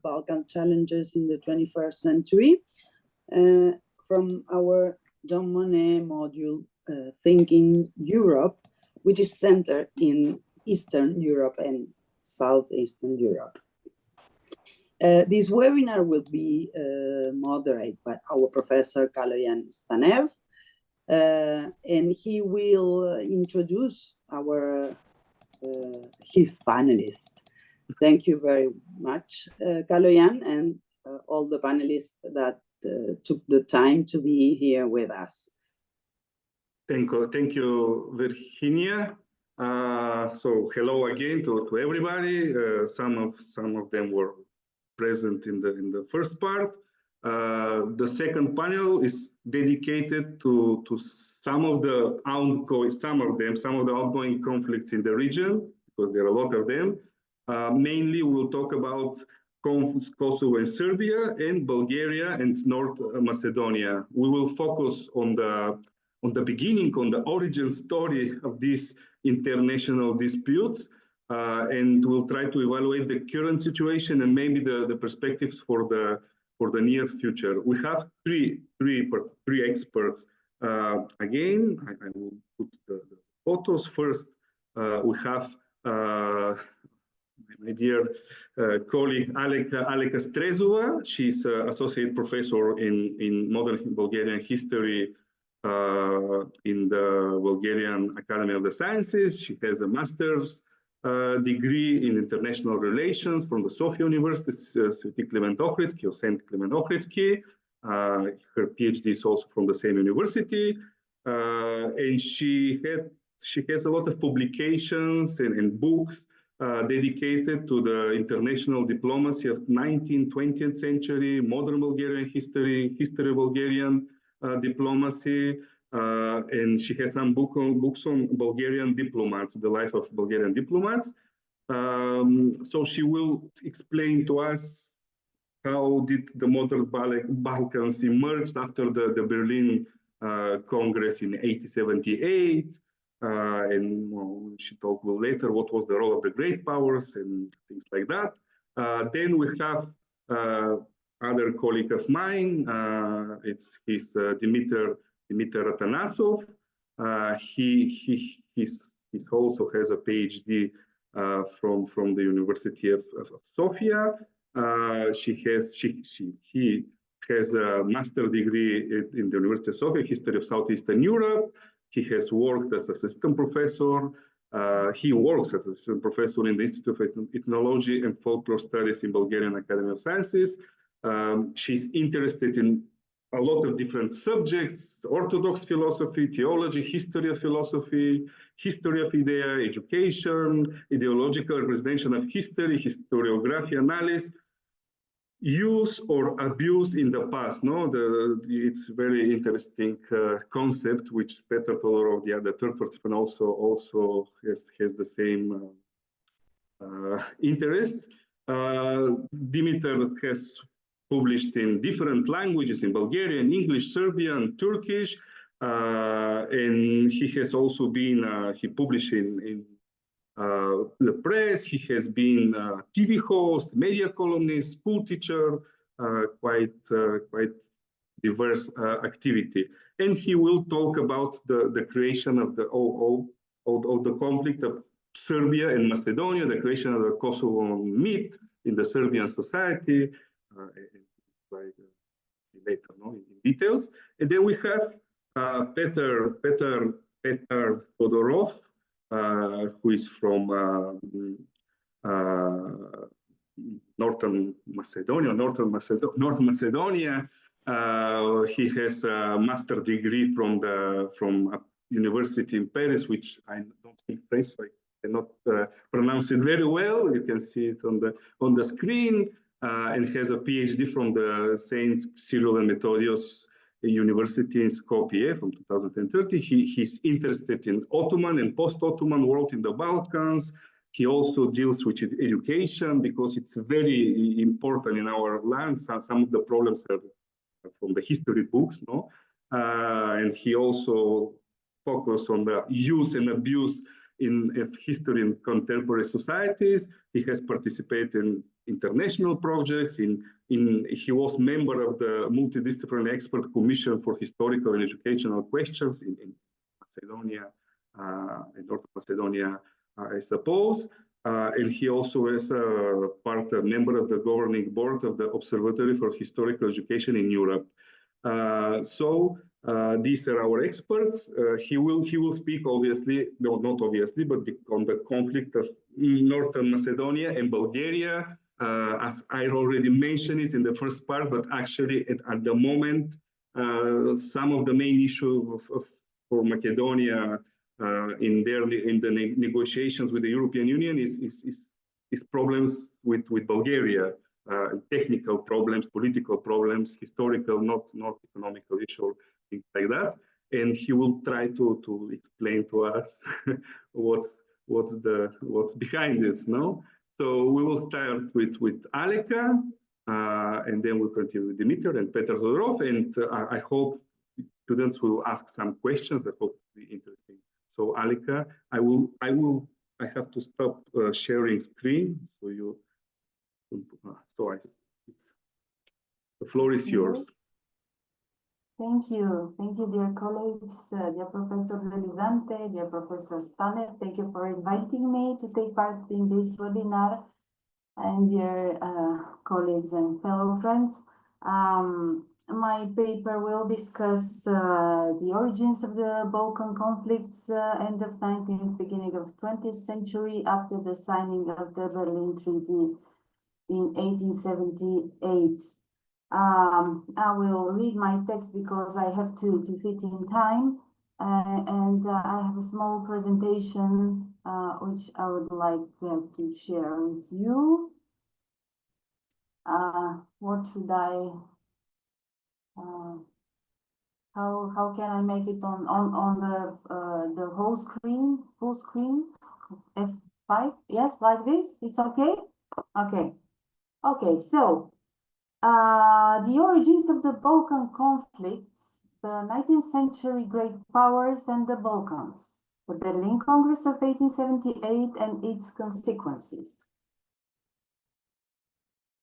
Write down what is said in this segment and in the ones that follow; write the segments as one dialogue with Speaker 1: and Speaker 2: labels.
Speaker 1: Balkan Challenges in the 21st Century, from our Jean Monnet module, Thinking Europe, which is centered in Eastern Europe and Southeastern Europe. This webinar will be moderated by our professor Kaloyan Stanev, and he will introduce his panelists. Thank you very much, Kaloyan, and all the panelists that took the time to be here with us.
Speaker 2: Thank you, Virginia. So hello again to everybody. Some of them were present in the first part. The second panel is dedicated to some of the ongoing conflicts in the region, because there are a lot of them. Mainly, we'll talk about Kosovo and Serbia, and Bulgaria and North Macedonia. We will focus on the beginning, on the origin story of these international disputes, and we'll try to evaluate the current situation and maybe the perspectives for the near future. We have three experts. Again, I will put the photos first. We have my dear colleague Aleka Strezova. She's associate professor in modern Bulgarian history in the Bulgarian Academy of the Sciences. She has a master's degree in international relations from the Sofia University, St. Clement Ohridsky. Her PhD is also from the same university, and she has a lot of publications and books dedicated to the international diplomacy of 19th, 20th century, modern Bulgarian history, history of Bulgarian diplomacy, and she has some books on Bulgarian diplomats, the life of Bulgarian diplomats. So she will explain to us how did the modern Balkans emerge after the Berlin Congress in 1878, and she talked later what was the role of the great powers and things like that. Then we have other colleague of mine. He's Dimitar Atanasov. He also has a PhD from the University of Sofia. He has a master's degree in the University of Sofia, History of Southeastern Europe. He has worked as assistant professor. He works as assistant professor in the Institute of Ethnology and Folklore Studies in Bulgarian Academy of Sciences. She's interested in a lot of different subjects: Orthodox philosophy, theology, history of philosophy, history of idea, education, ideological representation of history, historiography analysis, use or abuse in the past. It's very interesting concept, which Peter Todorov, the third participant, also has the same interests. Dimitar has published in different languages, in Bulgarian, English, Serbian, Turkish, and he has also been, he published in the press. He has been a TV host, media columnist, school teacher, quite diverse activity. And he will talk about the creation of the conflict of Serbia and Macedonia, the creation of the Kosovo myth in the Serbian society, later, in details. And then we have Peter Todorov, who is from North Macedonia. He has a master's degree from a university in Paris, which I don't speak French, so I cannot pronounce it very well. You can see it on the screen, and has a PhD from the Saint Cyril and Methodius University in Skopje from 2030. He's interested in Ottoman and post-Ottoman world in the Balkans. He also deals with education because it's very important in our land. Some of the problems are from the history books, and he also focused on the use and abuse in history in contemporary societies. He has participated in international projects. He was member of the multidisciplinary expert commission for historical and educational questions in Macedonia, in North Macedonia, I suppose. And he also is a member of the governing board of the Observatory for Historical Education in Europe. These are our experts. He will speak, obviously, no, not obviously, but on the conflict of Northern Macedonia and Bulgaria, as I already mentioned it in the first part, but actually at the moment, some of the main issues for Macedonia in the negotiations with the European Union is problems with Bulgaria, technical problems, political problems, historical, not economical issues, things like that. And he will try to explain to us what's behind it, no? So we will start with Aleka, and then we'll continue with Dimitar and Peter Zodorov, and I hope students will ask some questions that hope to be interesting. So Aleka, I have to stop sharing screen, so you. The floor is yours.
Speaker 3: Thank you, dear colleagues, dear Professor Delizante, dear Professor Stanev. Thank you for inviting me to take part in this webinar, and dear colleagues and fellow friends. My paper will discuss the origins of the Balkan conflicts, end of 19th, beginning of 20th century, after the signing of the Berlin Treaty in 1878. I will read my text because I have to fit in time, and I have a small presentation which I would like to share with you. What should I? How can I make it on the whole screen, full screen? F5? Yes, like this. It's okay. Okay. So. The origins of the Balkan conflicts, the 19th century great powers and the Balkans, the Berlin Congress of 1878 and its consequences.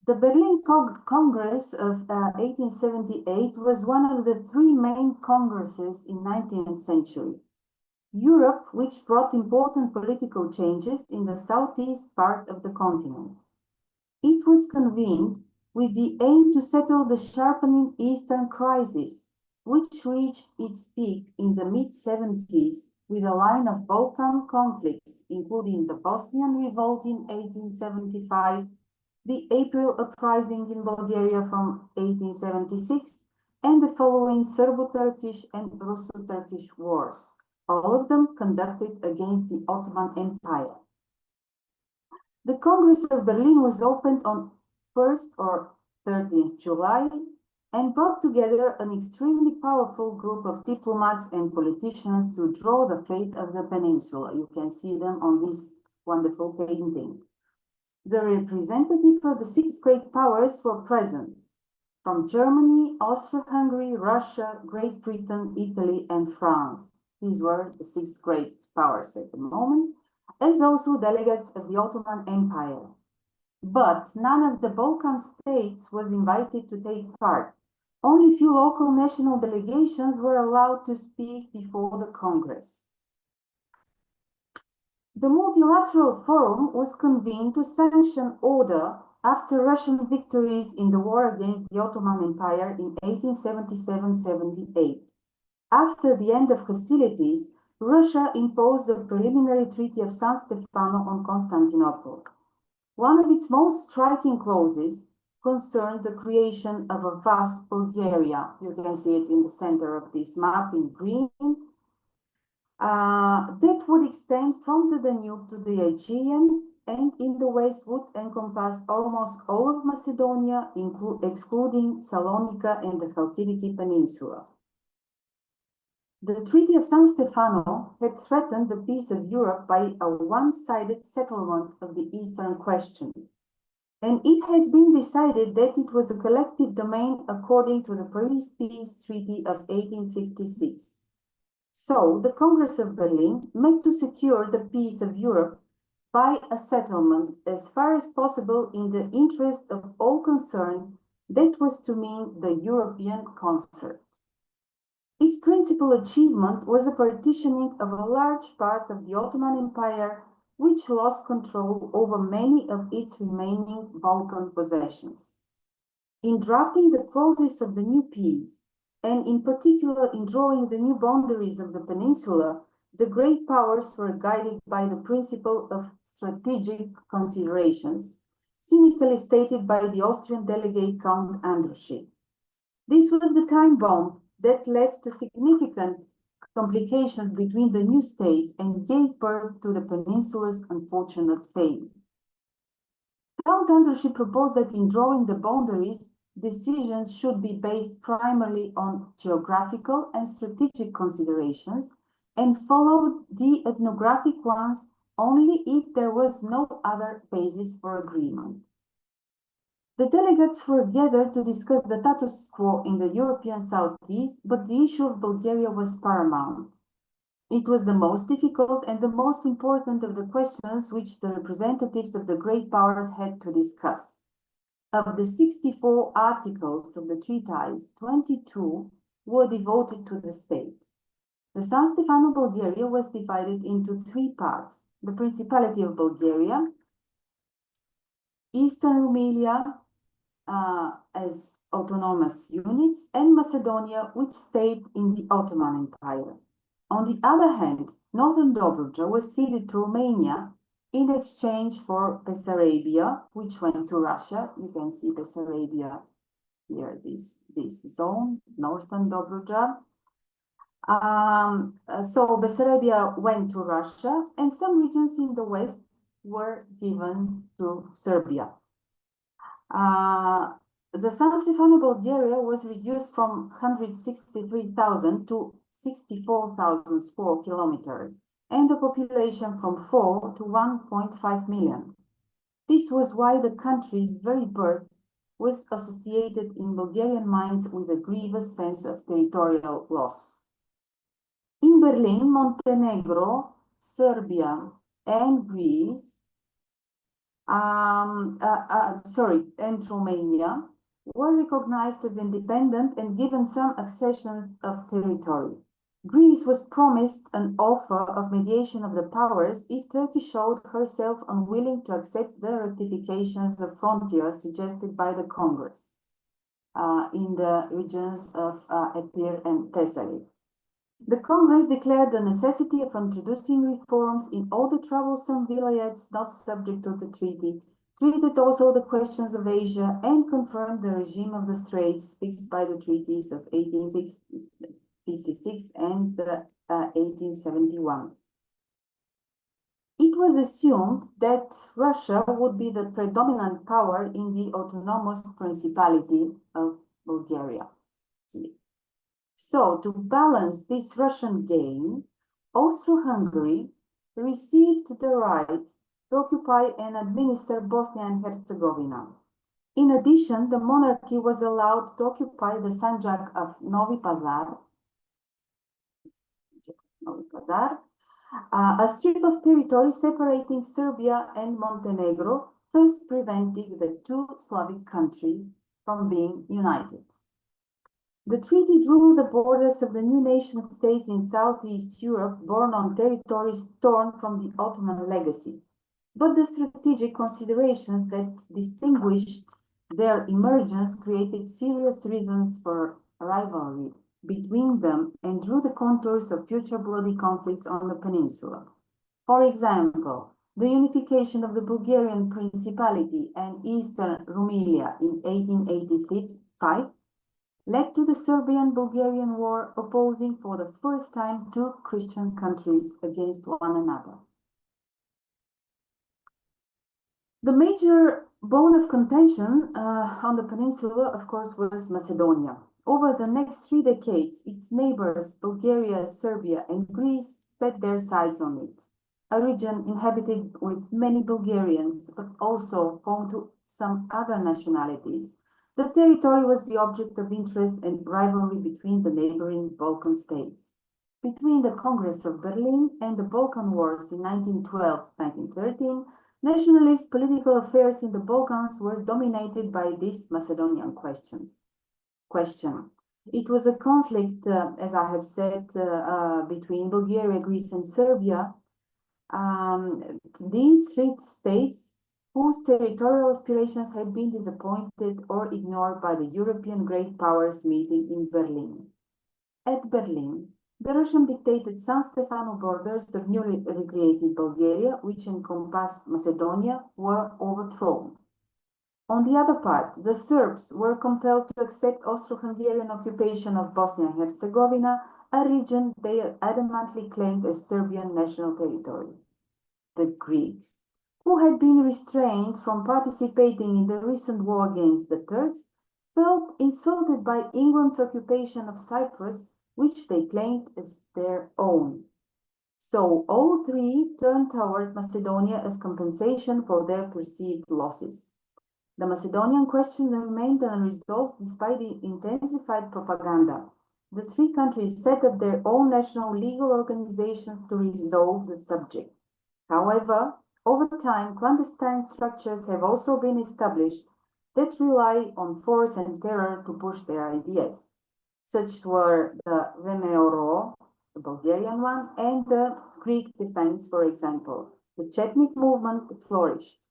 Speaker 3: The Berlin Congress of 1878 was one of the three main congresses in 19th century. Europe, which brought important political changes in the southeast part of the continent. It was convened with the aim to settle the sharpening Eastern crisis, which reached its peak in the mid-70s with a line of Balkan conflicts, including the Bosnian Revolt in 1875, the April Uprising in Bulgaria from 1876, and the following Serbo-Turkish and Russo-Turkish wars, all of them conducted against the Ottoman Empire. The Congress of Berlin was opened on 1st or 30th July and brought together an extremely powerful group of diplomats and politicians to draw the fate of the peninsula. You can see them on this wonderful painting. The representatives of the six great powers were present from Germany, Austria-Hungary, Russia, Great Britain, Italy, and France. These were the six great powers at the moment, as also delegates of the Ottoman Empire. But none of the Balkan states was invited to take part. Only few local national delegations were allowed to speak before the Congress. The multilateral forum was convened to sanction order after Russian victories in the war against the Ottoman Empire in 1877-78. After the end of hostilities, Russia imposed the preliminary Treaty of San Stefano on Constantinople. One of its most striking clauses concerned the creation of a vast Bulgaria. You can see it in the center of this map in green. That would extend from the Danube to the Aegean, and in the west would encompass almost all of Macedonia, excluding Salonika and the Chalkidiki Peninsula. The Treaty of San Stefano had threatened the peace of Europe by a one-sided settlement of the Eastern question, and it has been decided that it was a collective domain according to the Paris Peace Treaty of 1856. So the Congress of Berlin met to secure the peace of Europe by a settlement as far as possible in the interest of all concerned. That was to mean the European concert. Its principal achievement was the partitioning of a large part of the Ottoman Empire, which lost control over many of its remaining Balkan possessions. In drafting the clauses of the new peace, and in particular in drawing the new boundaries of the peninsula, the great powers were guided by the principle of strategic considerations, cynically stated by the Austrian delegate Count Andruschi. This was the time bomb that led to significant complications between the new states and gave birth to the peninsula's unfortunate fate. Count Andruschi proposed that in drawing the boundaries, decisions should be based primarily on geographical and strategic considerations and followed the ethnographic ones only if there was no other basis for agreement. The delegates were gathered to discuss the status quo in the European Southeast, but the issue of Bulgaria was paramount. It was the most difficult and the most important of the questions which the representatives of the great powers had to discuss. Of the 64 articles of the treatise, 22 were devoted to the state. The San Stefano Bulgaria was divided into three parts: the Principality of Bulgaria, Eastern Rumelia as autonomous units, and Macedonia, which stayed in the Ottoman Empire. On the other hand, Northern Dobruja was ceded to Romania in exchange for Bessarabia, which went to Russia. You can see Bessarabia here, this zone, Northern Dobruja. So Bessarabia went to Russia, and some regions in the west were given to Serbia. The San Stefano Bulgaria was reduced from 163,000 to 64,000 square kilometers, and the population from 4 to 1.5 million. This was why the country's very birth was associated in Bulgarian minds with a grievous sense of territorial loss. In Berlin, Montenegro, Serbia, and Greece, and Romania were recognized as independent and given some accessions of territory. Greece was promised an offer of mediation of the powers if Turkey showed herself unwilling to accept the ratifications of frontiers suggested by the Congress in the regions of Epir and Thessaly. The Congress declared the necessity of introducing reforms in all the troublesome vilayets not subject to the treaty, treated also the questions of Asia, and confirmed the regime of the Straits fixed by the treaties of 1856 and 1871. It was assumed that Russia would be the predominant power in the autonomous Principality of Bulgaria. So, to balance this Russian gain, Austro-Hungary received the right to occupy and administer Bosnia and Herzegovina. In addition, the monarchy was allowed to occupy the Sanjak of Novi Pazar, a strip of territory separating Serbia and Montenegro, thus preventing the two Slavic countries from being united. The treaty drew the borders of the new nation-states in Southeast Europe born on territories torn from the Ottoman legacy, but the strategic considerations that distinguished their emergence created serious reasons for rivalry between them and drew the contours of future bloody conflicts on the peninsula. For example, the unification of the Bulgarian Principality and Eastern Rumelia in 1885 led to the Serbian-Bulgarian War, opposing for the first time two Christian countries against one another. The major bone of contention on the peninsula, of course, was Macedonia. Over the next 3 decades, its neighbors, Bulgaria, Serbia, and Greece, set their sights on it. A region inhabited with many Bulgarians, but also home to some other nationalities. The territory was the object of interest and rivalry between the neighboring Balkan states. between the Congress of Berlin and the Balkan Wars in 1912-1913, nationalist political affairs in the Balkans were dominated by this Macedonian question. It was a conflict, as I have said, between Bulgaria, Greece, and Serbia. These three states whose territorial aspirations had been disappointed or ignored by the European great powers meeting in Berlin. At Berlin, the Russian-dictated San Stefano borders of newly recreated Bulgaria, which encompassed Macedonia, were overthrown. On the other part, the Serbs were compelled to accept Austro-Hungarian occupation of Bosnia and Herzegovina, a region they adamantly claimed as Serbian national territory. The Greeks, who had been restrained from participating in the recent war against the Turks, felt insulted by England's occupation of Cyprus, which they claimed as their own. So all three turned toward Macedonia as compensation for their perceived losses. The Macedonian question remained unresolved despite the intensified propaganda. The three countries set up their own national legal organizations to resolve the subject. However, over time, clandestine structures have also been established that rely on force and terror to push their ideas. Such were the VMRO, the Bulgarian one, and the Greek defense, for example. The Chetnik movement flourished.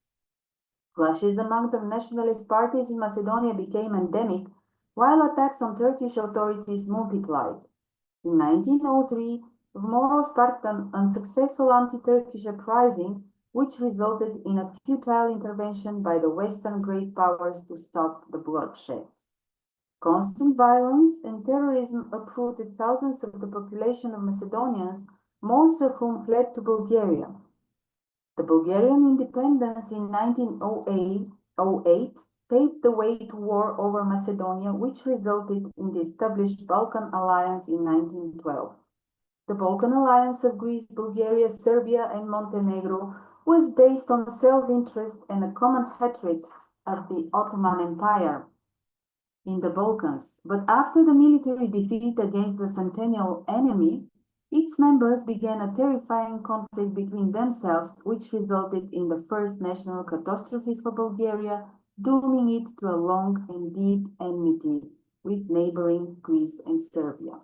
Speaker 3: Clashes among the nationalist parties in Macedonia became endemic, while attacks on Turkish authorities multiplied. In 1903, Vmoro sparked an unsuccessful anti-Turkish uprising, which resulted in a futile intervention by the Western great powers to stop the bloodshed. Constant violence and terrorism uprooted thousands of the population of Macedonians, most of whom fled to Bulgaria. The Bulgarian independence in 1908 paved the way to war over Macedonia, which resulted in the established Balkan Alliance in 1912. The Balkan Alliance of Greece, Bulgaria, Serbia, and Montenegro was based on self-interest and a common hatred of the Ottoman Empire in the Balkans. But after the military defeat against the centennial enemy, its members began a terrifying conflict between themselves, which resulted in the first national catastrophe for Bulgaria, dooming it to a long and deep enmity with neighboring Greece and Serbia.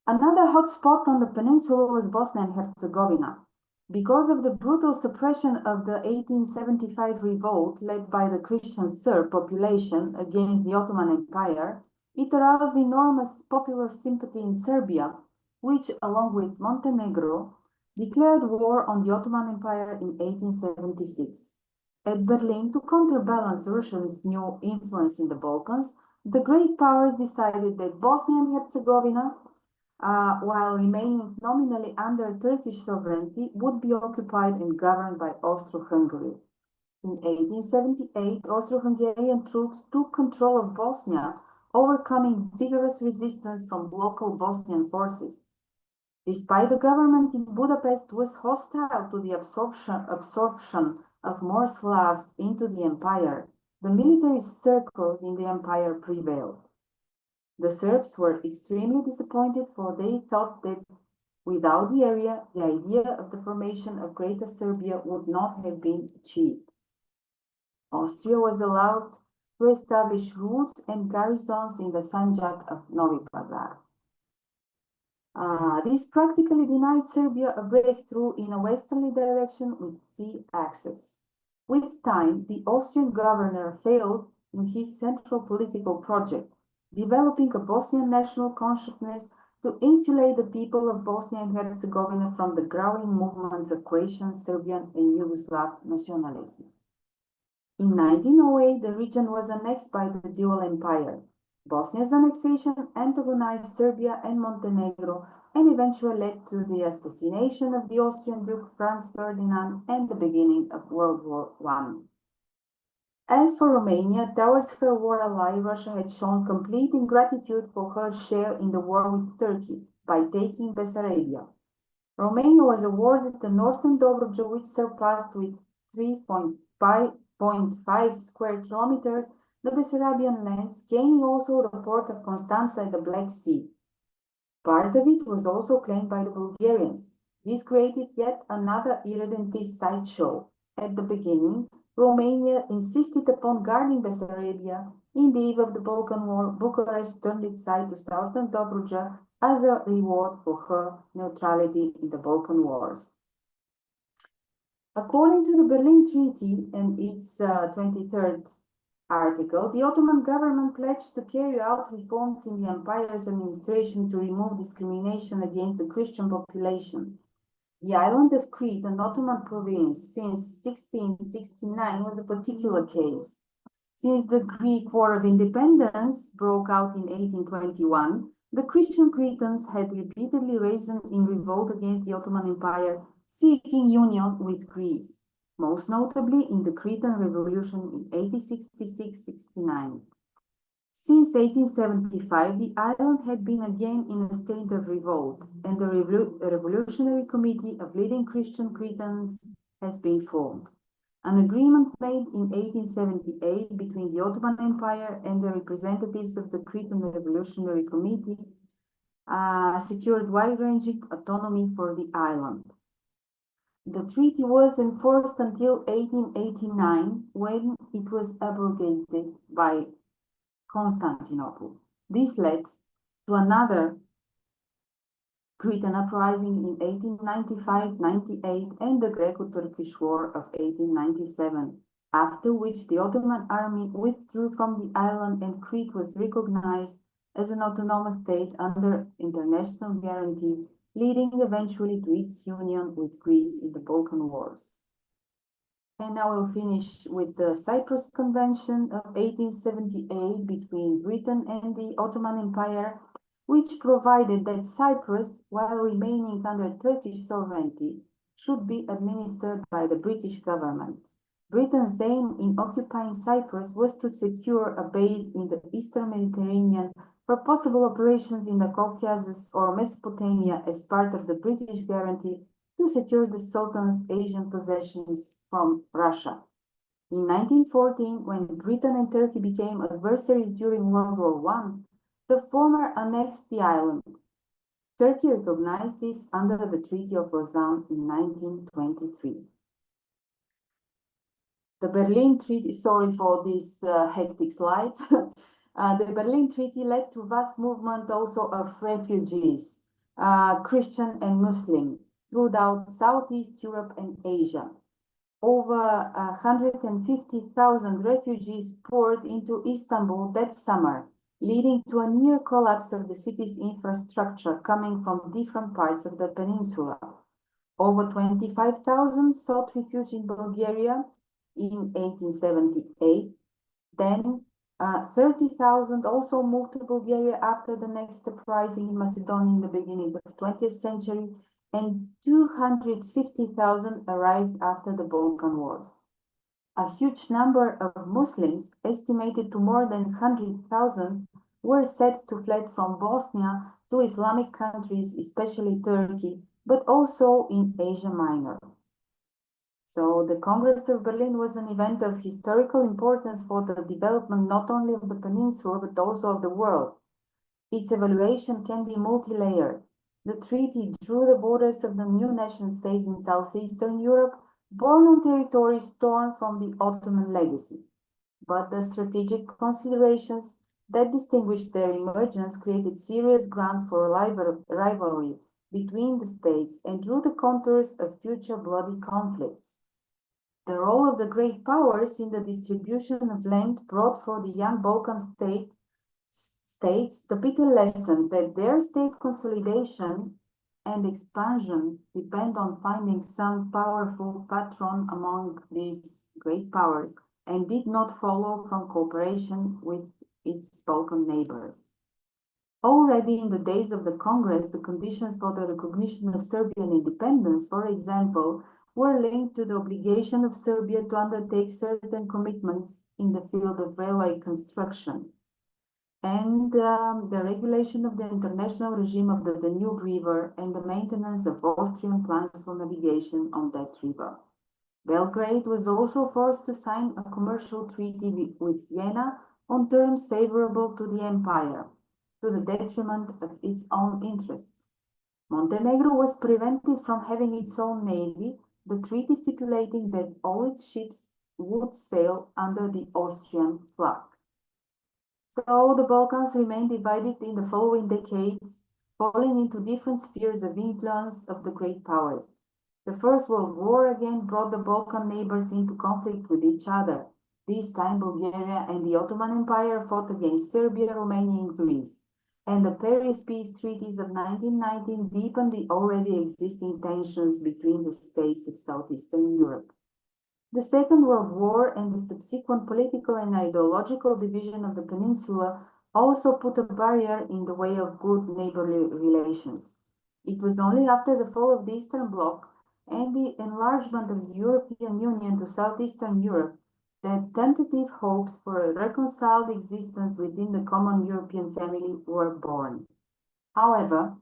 Speaker 3: Another hot spot on the peninsula was Bosnia and Herzegovina. Because of the brutal suppression of the 1875 revolt led by the Christian Serb population against the Ottoman Empire, it aroused enormous popular sympathy in Serbia, which, along with Montenegro, declared war on the Ottoman Empire in 1876. At Berlin, to counterbalance Russia's new influence in the Balkans, the great powers decided that Bosnia and Herzegovina, while remaining nominally under Turkish sovereignty, would be occupied and governed by Austro-Hungary. In 1878, Austro-Hungarian troops took control of Bosnia, overcoming vigorous resistance from local Bosnian forces. Despite the government in Budapest was hostile to the absorption of more Slavs into the empire, the military circles in the empire prevailed. The Serbs were extremely disappointed, for they thought that without the area, the idea of the formation of Greater Serbia would not have been achieved. Austria was allowed to establish routes and garrisons in the Sanjak of Novi Pazar. This practically denied Serbia a breakthrough in a westerly direction with sea access. With time, the Austrian governor failed in his central political project, developing a Bosnian national consciousness to insulate the people of Bosnia and Herzegovina from the growing movements of Croatian, Serbian, and Yugoslav nationalism. In 1908, the region was annexed by the dual empire. Bosnia's annexation antagonized Serbia and Montenegro and eventually led to the assassination of the Austrian Duke Franz Ferdinand and the beginning of World War I. As for Romania, towards her war ally, Russia had shown complete ingratitude for her share in the war with Turkey by taking Bessarabia. Romania was awarded the northern Dobruja, which surpassed with 3.5 square kilometers the Bessarabian lands, gaining also the port of Constanza and the Black Sea. Part of it was also claimed by the Bulgarians. This created yet another irredentist sideshow. At the beginning, Romania insisted upon guarding Bessarabia. In the eve of the Balkan War, Bucharest turned its side to southern Dobruja as a reward for her neutrality in the Balkan Wars. According to the Berlin Treaty and its 23rd article, the Ottoman government pledged to carry out reforms in the empire's administration to remove discrimination against the Christian population. The island of Crete, an Ottoman province since 1669, was a particular case. Since the Greek War of Independence broke out in 1821, the Christian Cretans had repeatedly risen in revolt against the Ottoman Empire, seeking union with Greece, most notably in the Cretan Revolution in 1866-69. Since 1875, the island had been again in a state of revolt, and the Revolutionary Committee of leading Christian Cretans has been formed. An agreement made in 1878 between the Ottoman Empire and the representatives of the Cretan Revolutionary Committee secured wide-ranging autonomy for the island. The treaty was enforced until 1889, when it was abrogated by Constantinople. This led to another Cretan uprising in 1895-98 and the Greco-Turkish War of 1897, after which the Ottoman army withdrew from the island and Crete was recognized as an autonomous state under international guarantee, leading eventually to its union with Greece in the Balkan Wars. And I will finish with the Cyprus Convention of 1878 between Britain and the Ottoman Empire, which provided that Cyprus, while remaining under Turkish sovereignty, should be administered by the British government. Britain's aim in occupying Cyprus was to secure a base in the Eastern Mediterranean for possible operations in the Caucasus or Mesopotamia as part of the British guarantee to secure the Sultan's Asian possessions from Russia. In 1914, when Britain and Turkey became adversaries during World War I, the former annexed the island. Turkey recognized this under the Treaty of Lausanne in 1923. The Berlin Treaty, sorry for this hectic slide. The Berlin Treaty led to vast movement also of refugees, Christian and Muslim, throughout Southeast Europe and Asia. Over 150,000 refugees poured into Istanbul that summer, leading to a near collapse of the city's infrastructure coming from different parts of the peninsula. Over 25,000 sought refuge in Bulgaria in 1878. Then 30,000 also moved to Bulgaria after the next uprising in Macedonia in the beginning of the 20th century, and 250,000 arrived after the Balkan Wars. A huge number of Muslims, estimated to more than 100,000, were said to fled from Bosnia to Islamic countries, especially Turkey, but also in Asia Minor. So the Congress of Berlin was an event of historical importance for the development not only of the peninsula, but also of the world. Its evaluation can be multi-layered. The treaty drew the borders of the new nation-states in southeastern Europe, born on territories torn from the Ottoman legacy. But the strategic considerations that distinguished their emergence created serious grounds for rivalry between the states and drew the contours of future bloody conflicts. The role of the great powers in the distribution of land brought for the young Balkan states the bitter lesson that their state consolidation and expansion depend on finding some powerful patron among these great powers and did not follow from cooperation with its Balkan neighbors. Already in the days of the Congress, the conditions for the recognition of Serbian independence, for example, were linked to the obligation of Serbia to undertake certain commitments in the field of railway construction and the regulation of the international regime of the Danube River and the maintenance of Austrian plans for navigation on that river. Belgrade was also forced to sign a commercial treaty with Vienna on terms favorable to the empire. to the detriment of its own interests. Montenegro was prevented from having its own navy, the treaty stipulating that all its ships would sail under the Austrian flag. So the Balkans remained divided in the following decades, falling into different spheres of influence of the great powers. The First World War again brought the Balkan neighbors into conflict with each other. This time Bulgaria and the Ottoman Empire fought against Serbia, Romania, and Greece. And the Paris Peace Treaties of 1919 deepened the already existing tensions between the states of Southeastern Europe. The Second World War and the subsequent political and ideological division of the peninsula also put a barrier in the way of good neighborly relations. It was only after the fall of the Eastern Bloc and the enlargement of the European Union to Southeastern Europe that tentative hopes for a reconciled existence within the common European family were born. However,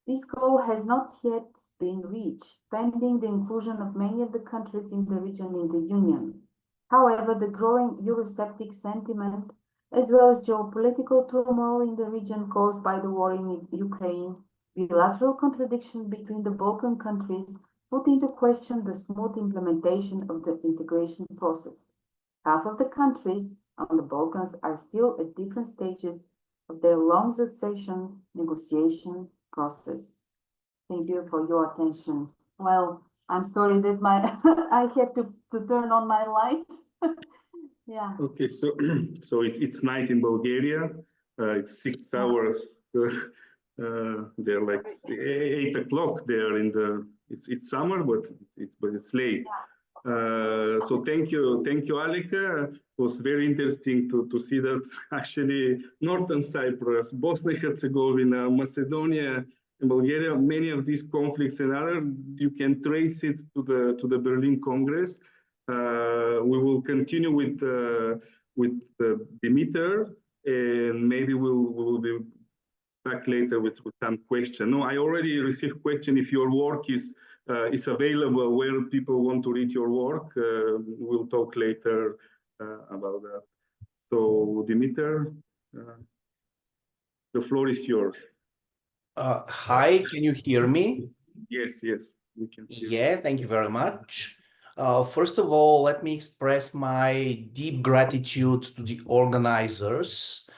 Speaker 3: this goal has not yet been reached, pending the inclusion of many of the countries in the region in the Union. However, the growing Eurosceptic sentiment, as well as geopolitical turmoil in the region caused by the war in Ukraine, bilateral contradictions between the Balkan countries put into question the smooth implementation of the integration process. Half of the countries on the Balkans are still at different stages of their long succession negotiation process. Thank you for your attention. Well, I'm sorry that I have to turn on my lights. Yeah.
Speaker 2: Okay, so it's night in Bulgaria. It's 6 hours. They're like 8 o'clock there in the. It's summer, but it's late. So thank you, Alika. It was very interesting to see that actually Northern Cyprus, Bosnia and Herzegovina, Macedonia, and Bulgaria, many of these conflicts and other, you can trace it to the Berlin Congress. We will continue with Dimitar, and maybe we will be back later with some question. No, I already received question if your work is available where people want to read your work. We'll talk later about that. So Dimitar, the floor is yours.
Speaker 4: Hi, can you hear me?
Speaker 2: Yes, we can hear you.
Speaker 4: Yeah, thank you very much. First of all, let me express my deep gratitude to the organizers.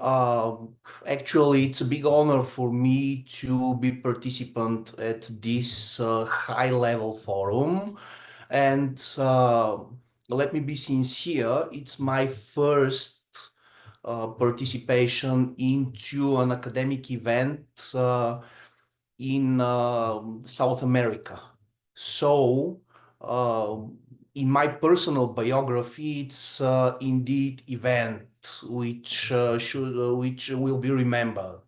Speaker 4: Actually, it's a big honor for me to be participant at this high-level forum. And let me be sincere, it's my first participation into an academic event in South America. So, in my personal biography, it's indeed event which will be remembered.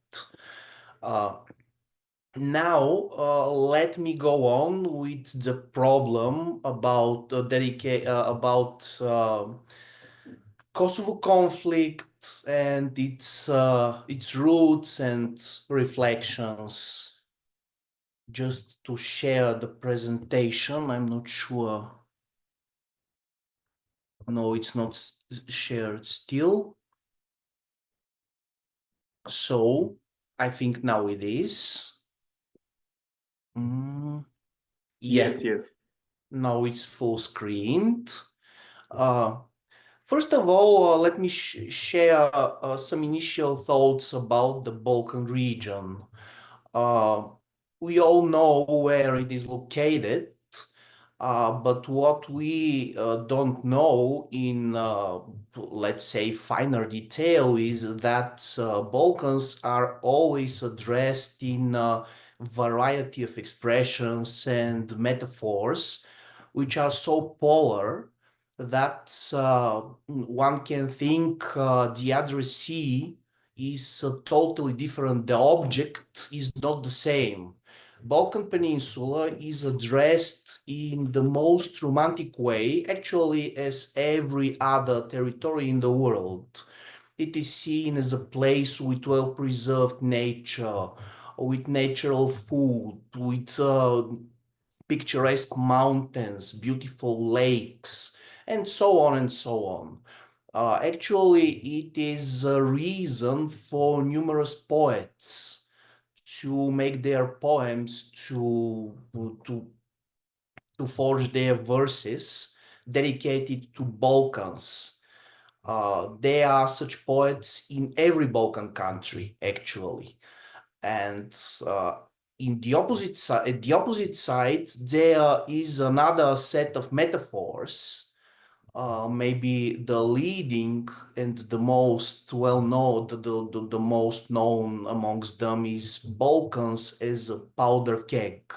Speaker 4: Now, let me go on with the problem about Kosovo conflict and its roots and reflections. Just to share the presentation, I'm not sure. No, it's not shared still. So I think now it is.
Speaker 2: Yes.
Speaker 4: Now it's full screened. First of all, let me share some initial thoughts about the Balkan region. We all know where it is located, but what we don't know in, let's say, finer detail is that Balkans are always addressed in a variety of expressions and metaphors, which are so polar that one can think the addressee is totally different. The object is not the same. Balkan Peninsula is addressed in the most romantic way, actually, as every other territory in the world. It is seen as a place with well-preserved nature, with natural food, with picturesque mountains, beautiful lakes, and so on and so on. Actually, it is a reason for numerous poets to make their poems to forge their verses dedicated to Balkans. There are such poets in every Balkan country, actually. And at the opposite side, there is another set of metaphors. Maybe the leading and the most well-known, the most known amongst them is Balkans as a powder keg.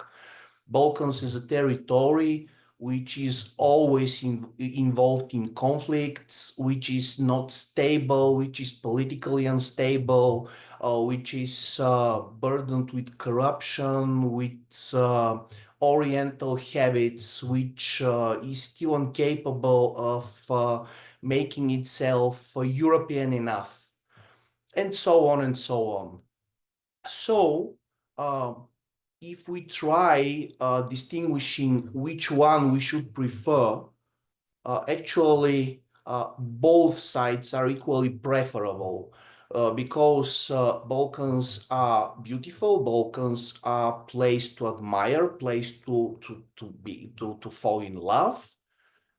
Speaker 4: Balkans is a territory which is always involved in conflicts, which is not stable, which is politically unstable, which is burdened with corruption, with Oriental habits, which is still incapable of making itself European enough, and so on and so on. So, if we try distinguishing which one we should prefer, actually both sides are equally preferable because Balkans are beautiful, Balkans are a place to admire, place to fall in love,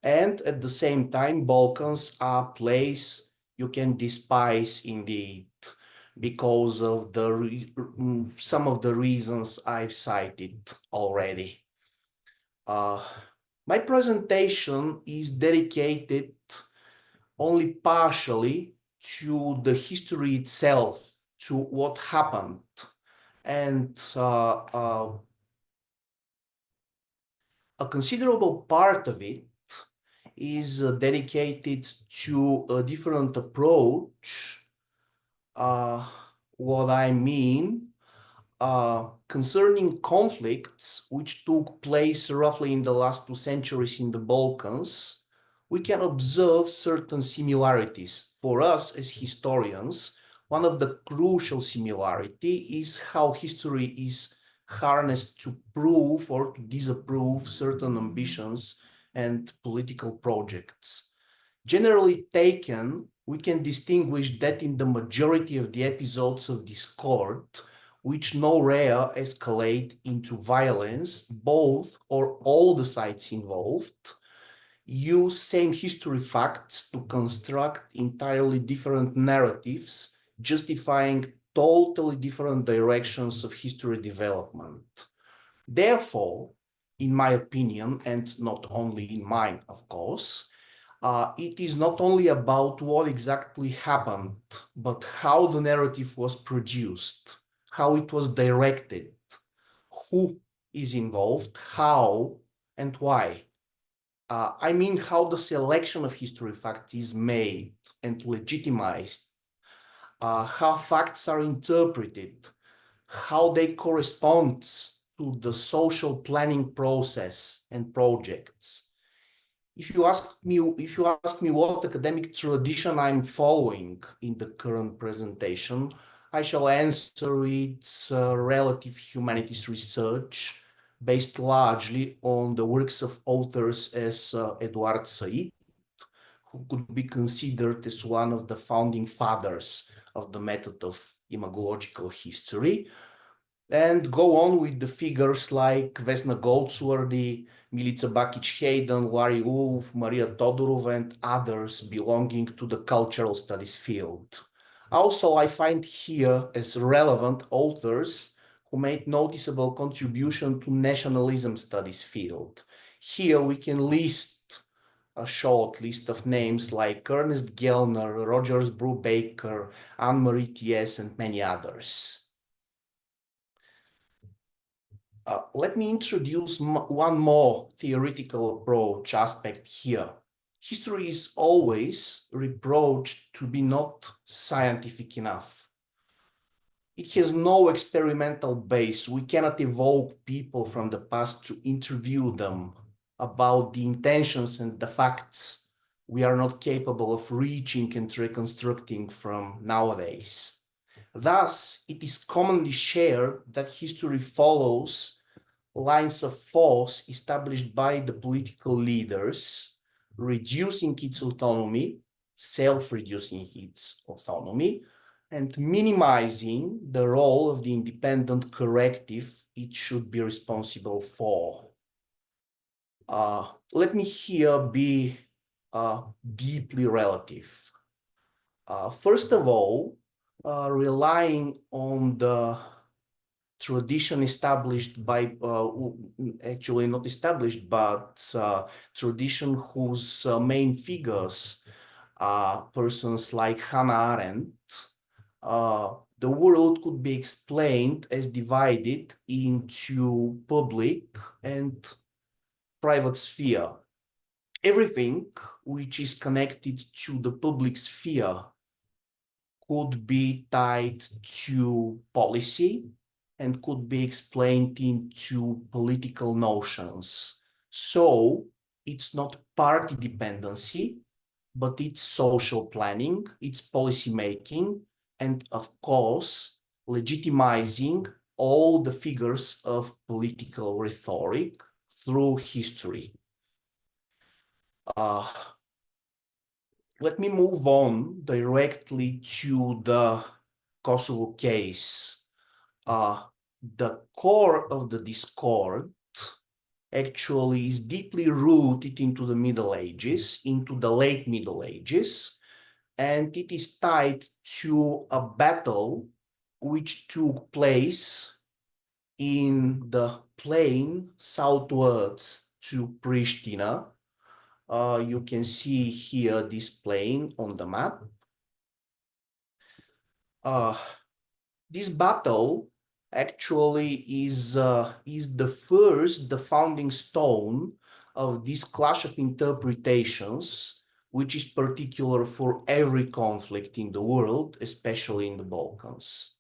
Speaker 4: and at the same time, Balkans are a place you can despise indeed, because of some of the reasons I've cited already. My presentation is dedicated only partially to the history itself, to what happened. And a considerable part of it is dedicated to a different approach. What I mean, concerning conflicts which took place roughly in the last 2 centuries in the Balkans, we can observe certain similarities. For us as historians, one of the crucial similarities is how history is harnessed to prove or to disapprove certain ambitions and political projects. Generally taken, we can distinguish that in the majority of the episodes of discord, which no rare escalate into violence, both or all the sides involved use same history facts to construct entirely different narratives, justifying totally different directions of history development. Therefore, in my opinion, and not only in mine, of course, it is not only about what exactly happened, but how the narrative was produced, how it was directed, who is involved, how, and why. I mean how the selection of history facts is made and legitimized, how facts are interpreted, how they correspond to the social planning process and projects. If you ask me what academic tradition I'm following in the current presentation, I shall answer it's relative humanities research based largely on the works of authors as Eduard Said, who could be considered as one of the founding fathers of the method of imagological history, and go on with the figures like Vesna Goldsworthy, Milica Bakic-Hayden, Larry Wolf, Maria Todorova, and others belonging to the cultural studies field. Also, I find here as relevant authors who made noticeable contribution to nationalism studies field. Here we can list a short list of names like Ernest Gellner, Rogers Brubaker, Anne-Marie Thies, and many others. Let me introduce one more theoretical approach aspect here. History is always reproached to be not scientific enough. It has no experimental base. We cannot evoke people from the past to interview them about the intentions and the facts we are not capable of reaching and reconstructing from nowadays. Thus, it is commonly shared that history follows lines of force established by the political leaders, reducing its autonomy, self-reducing its autonomy, and minimizing the role of the independent corrective it should be responsible for. Let me here be deeply relative. First of all, relying on the tradition established by, actually not established, but tradition whose main figures are persons like Hannah Arendt, the world could be explained as divided into public and private sphere. Everything which is connected to the public sphere could be tied to policy and could be explained into political notions. So it's not party dependency, but it's social planning, it's policy making, and of course, legitimizing all the figures of political rhetoric through history. Let me move on directly to the Kosovo case. The core of the discord actually is deeply rooted into the Middle Ages, into the late Middle Ages, and it is tied to a battle which took place in the plain southwards to Pristina. You can see here this plain on the map. This battle actually is the founding stone of this clash of interpretations, which is particular for every conflict in the world, especially in the Balkans.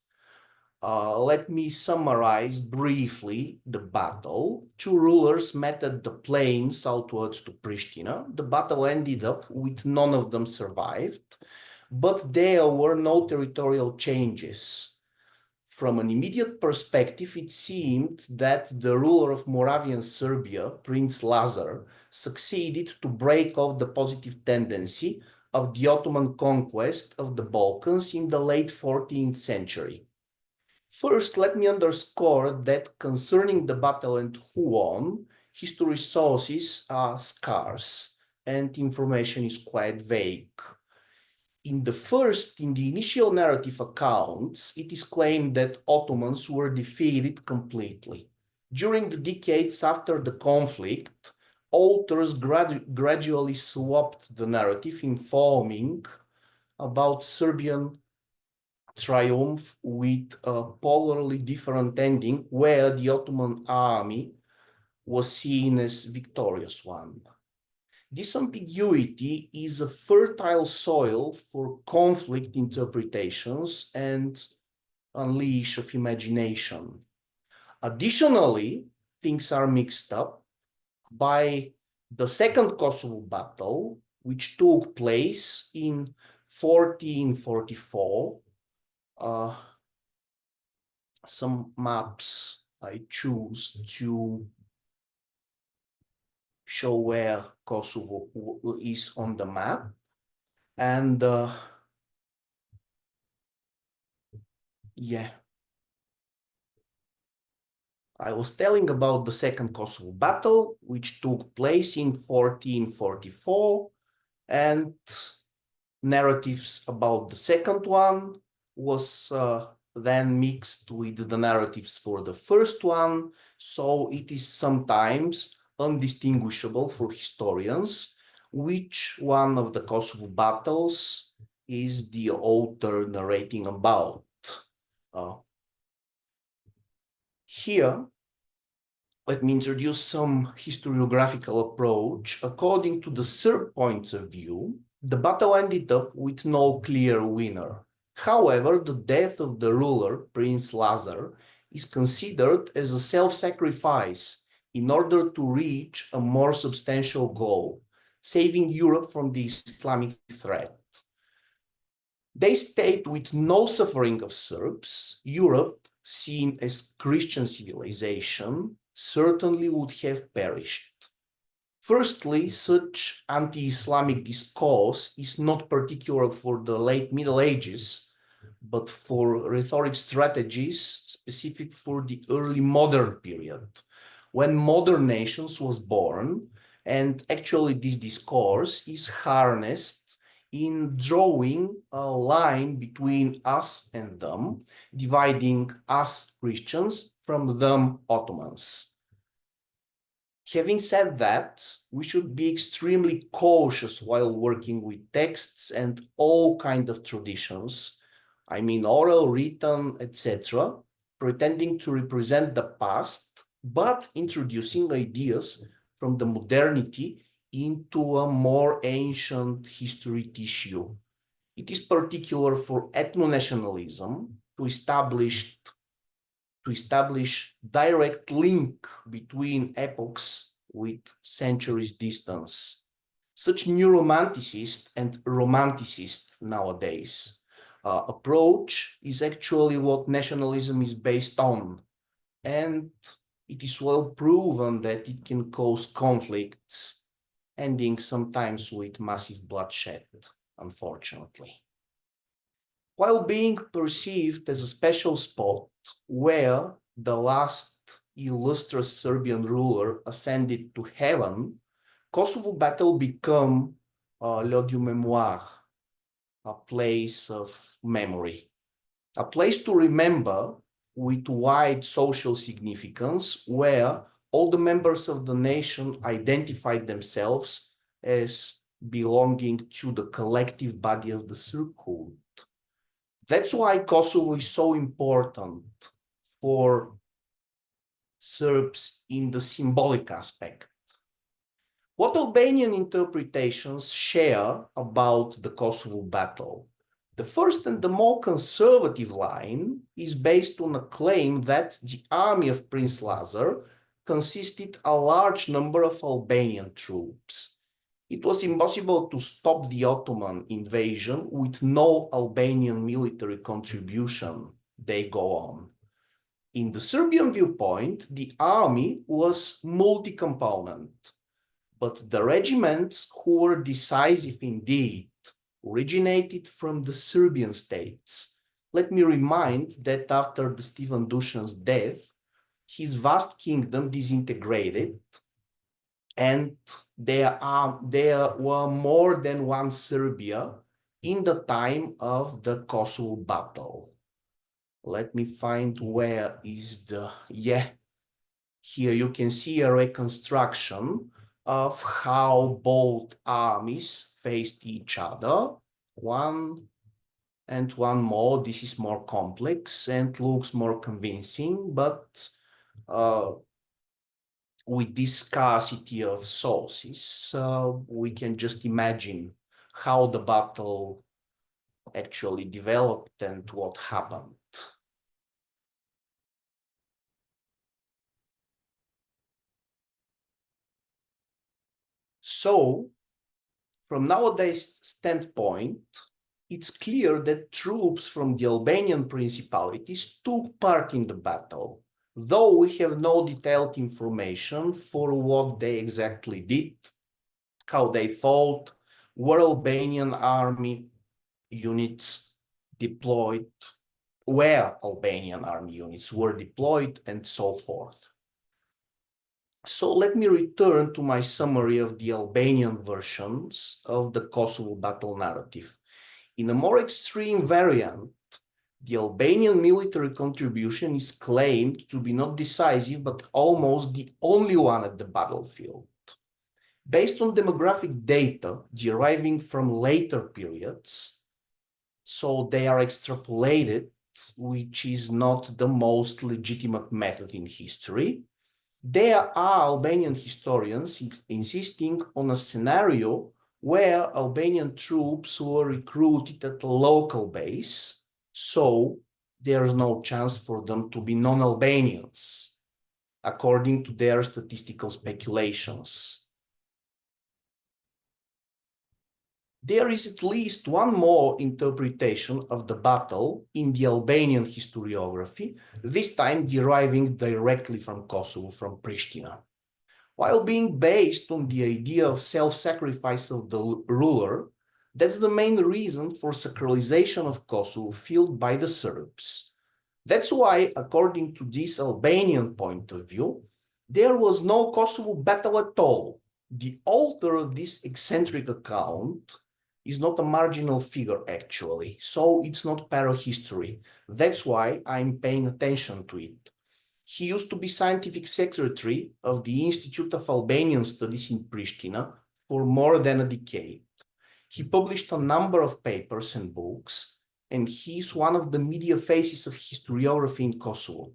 Speaker 4: Let me summarize briefly the battle. Two rulers met at the plain southwards to Pristina. The battle ended up with none of them survived, but there were no territorial changes. From an immediate perspective, it seemed that the ruler of Moravian Serbia, Prince Lazar, succeeded to break off the positive tendency of the Ottoman conquest of the Balkans in the late 14th century. First, let me underscore that concerning the battle and who won, history sources are scarce and information is quite vague. In the initial narrative accounts, it is claimed that Ottomans were defeated completely. During the decades after the conflict, authors gradually swapped the narrative, informing about Serbian triumph with a polarly different ending, where the Ottoman army was seen as victorious one. This ambiguity is a fertile soil for conflict interpretations and unleash of imagination. Additionally, things are mixed up by the Second Kosovo battle, which took place in 1444. Some maps I choose to show where Kosovo is on the map. And yeah, I was telling about the Second Kosovo battle, which took place in 1444, and narratives about the second one was then mixed with the narratives for the first one, so it is sometimes undistinguishable for historians which one of the Kosovo battles is the author narrating about. Here, let me introduce some historiographical approach. According to the Serb points of view, the battle ended up with no clear winner. However, the death of the ruler, Prince Lazar, is considered as a self-sacrifice in order to reach a more substantial goal, saving Europe from the Islamic threat. They state with no suffering of Serbs, Europe, seen as Christian civilization, certainly would have perished. Firstly, such anti-Islamic discourse is not particular for the late Middle Ages, but for rhetoric strategies specific for the early modern period, when modern nations was born, and actually this discourse is harnessed in drawing a line between us and them, dividing us Christians from them Ottomans. Having said that, we should be extremely cautious while working with texts and all kinds of traditions, I mean oral, written, etc., pretending to represent the past, but introducing ideas from the modernity into a more ancient history tissue. It is particular for ethno-nationalism to establish direct link between epochs with centuries distance. Such new romanticist and romanticist nowadays approach is actually what nationalism is based on, and it is well proven that it can cause conflicts, ending sometimes with massive bloodshed, unfortunately. While being perceived as a special spot where the last illustrious Serbian ruler ascended to heaven, Kosovo battle became a lieu de mémoire, a place of memory, a place to remember with wide social significance, where all the members of the nation identified themselves as belonging to the collective body of the Serb. That's why Kosovo is so important for Serbs in the symbolic aspect. What Albanian interpretations share about the Kosovo battle? The first and the more conservative line is based on a claim that the army of Prince Lazar consisted a large number of Albanian troops. It was impossible to stop the Ottoman invasion with no Albanian military contribution. They go on. In the Serbian viewpoint, the army was multi-component, but the regiments who were decisive indeed originated from the Serbian states. Let me remind that after the Stefan Dušan's death, his vast kingdom disintegrated, and there were more than one Serbia in the time of the Kosovo battle. Let me find where is the, here you can see a reconstruction of how both armies faced each other. One and one more, this is more complex and looks more convincing, but with this scarcity of sources, we can just imagine how the battle actually developed and what happened. So, from nowadays standpoint, it's clear that troops from the Albanian principalities took part in the battle, though we have no detailed information for what they exactly did, how they fought, where Albanian army units deployed, where Albanian army units were deployed, and so forth. So let me return to my summary of the Albanian versions of the Kosovo battle narrative. In a more extreme variant, the Albanian military contribution is claimed to be not decisive, but almost the only one at the battlefield. Based on demographic data deriving from later periods, so they are extrapolated, which is not the most legitimate method in history. There are Albanian historians insisting on a scenario where Albanian troops were recruited at a local base, so there is no chance for them to be non-Albanians, according to their statistical speculations. There is at least one more interpretation of the battle in the Albanian historiography, this time deriving directly from Kosovo, from Pristina. while being based on the idea of self-sacrifice of the ruler. That's the main reason for sacralization of Kosovo felt by the Serbs. That's why, according to this Albanian point of view, there was no Kosovo battle at all. The author of this eccentric account is not a marginal figure, actually, so it's not parahistory. That's why I'm paying attention to it. He used to be scientific secretary of the Institute of Albanian Studies in Pristina for more than a decade. He published a number of papers and books, and he's one of the media faces of historiography in Kosovo.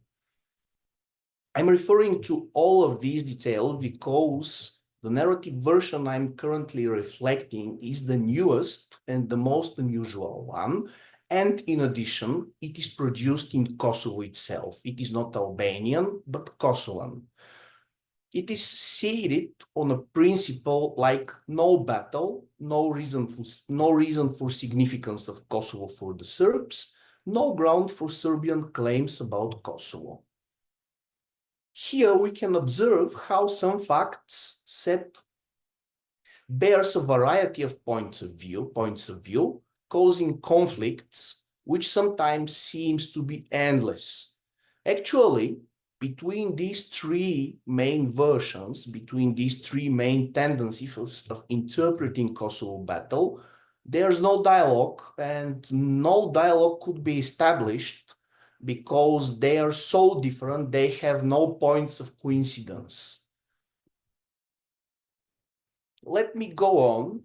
Speaker 4: I'm referring to all of these details because the narrative version I'm currently reflecting is the newest and the most unusual one. And in addition, it is produced in Kosovo itself. It is not Albanian, but Kosovan. It is seated on a principle like no battle, no reason for significance of Kosovo for the Serbs, no ground for Serbian claims about Kosovo. Here we can observe how some facts set bears a variety of points of view, causing conflicts, which sometimes seems to be endless. Actually, between these three main versions, between these three main tendencies of interpreting Kosovo battle, there's no dialogue, and no dialogue could be established because they are so different, they have no points of coincidence. Let me go on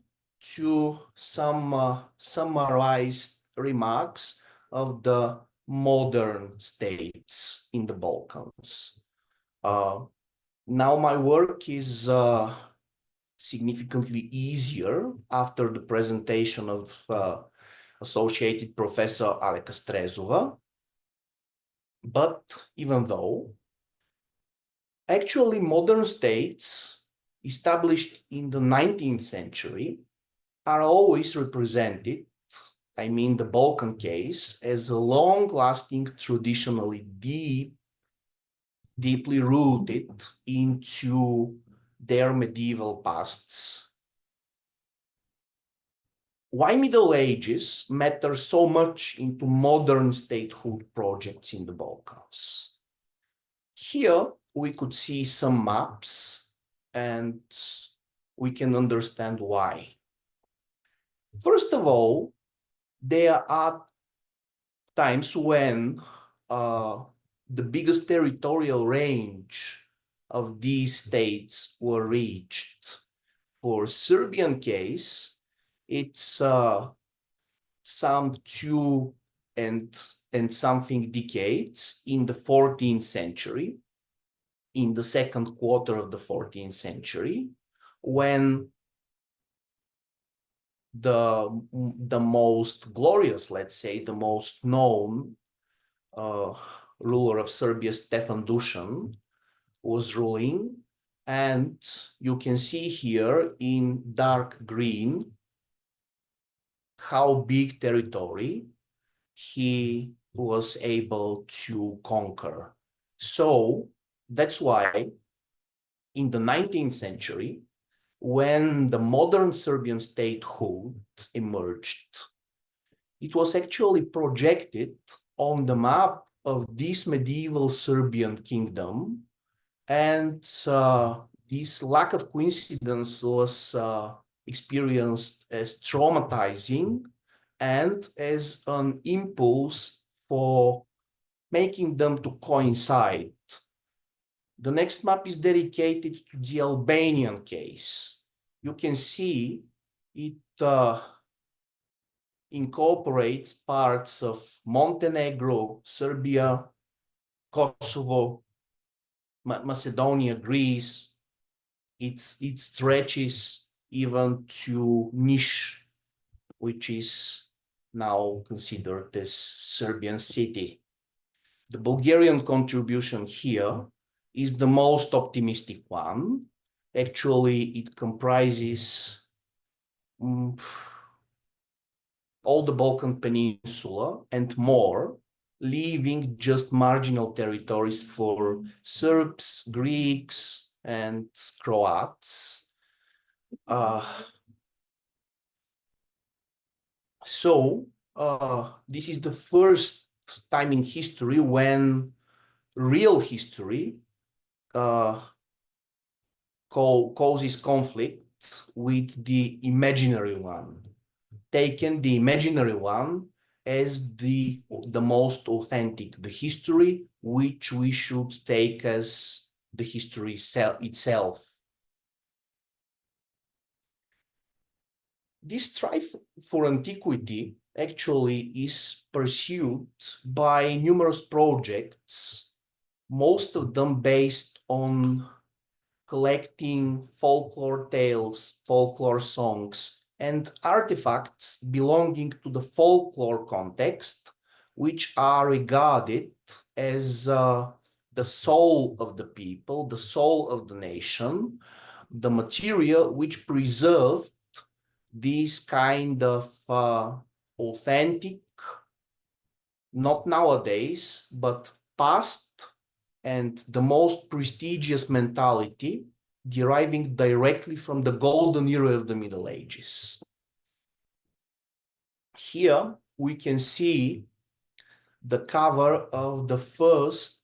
Speaker 4: to some summarized remarks of the modern states in the Balkans. Now my work is significantly easier after the presentation of Associated Professor Aleka Strezova. But even though, actually modern states established in the 19th century are always represented, I mean the Balkan case, as a long-lasting, traditionally deeply rooted into their medieval pasts. Why Middle Ages matter so much into modern statehood projects in the Balkans? Here we could see some maps and we can understand why. First of all, there are times when the biggest territorial range of these states were reached. For Serbian case, it's some 2 and something decades in the 14th century, in the second quarter of the 14th century, when the most glorious, let's say, the most known ruler of Serbia, Stefan Dušan, was ruling. And you can see here in dark green how big territory he was able to conquer. So that's why in the 19th century, when the modern Serbian statehood emerged, it was actually projected on the map of this medieval Serbian kingdom. And this lack of coincidence was experienced as traumatizing and as an impulse for making them to coincide. The next map is dedicated to the Albanian case. You can see it incorporates parts of Montenegro, Serbia, Kosovo, Macedonia, Greece. It stretches even to Niš, which is now considered as Serbian city. The Bulgarian contribution here is the most optimistic one. Actually, it comprises all the Balkan Peninsula and more, leaving just marginal territories for Serbs, Greeks, and Croats. This is the first time in history when real history causes conflict with the imaginary one, taken the imaginary one as the most authentic, the history which we should take as the history itself. This strife for antiquity actually is pursued by numerous projects, most of them based on collecting folklore tales, folklore songs, and artifacts belonging to the folklore context, which are regarded as the soul of the people, the soul of the nation, the material which preserved this kind of authentic, not nowadays, but past and the most prestigious mentality deriving directly from the golden era of the Middle Ages. Here we can see the cover of the first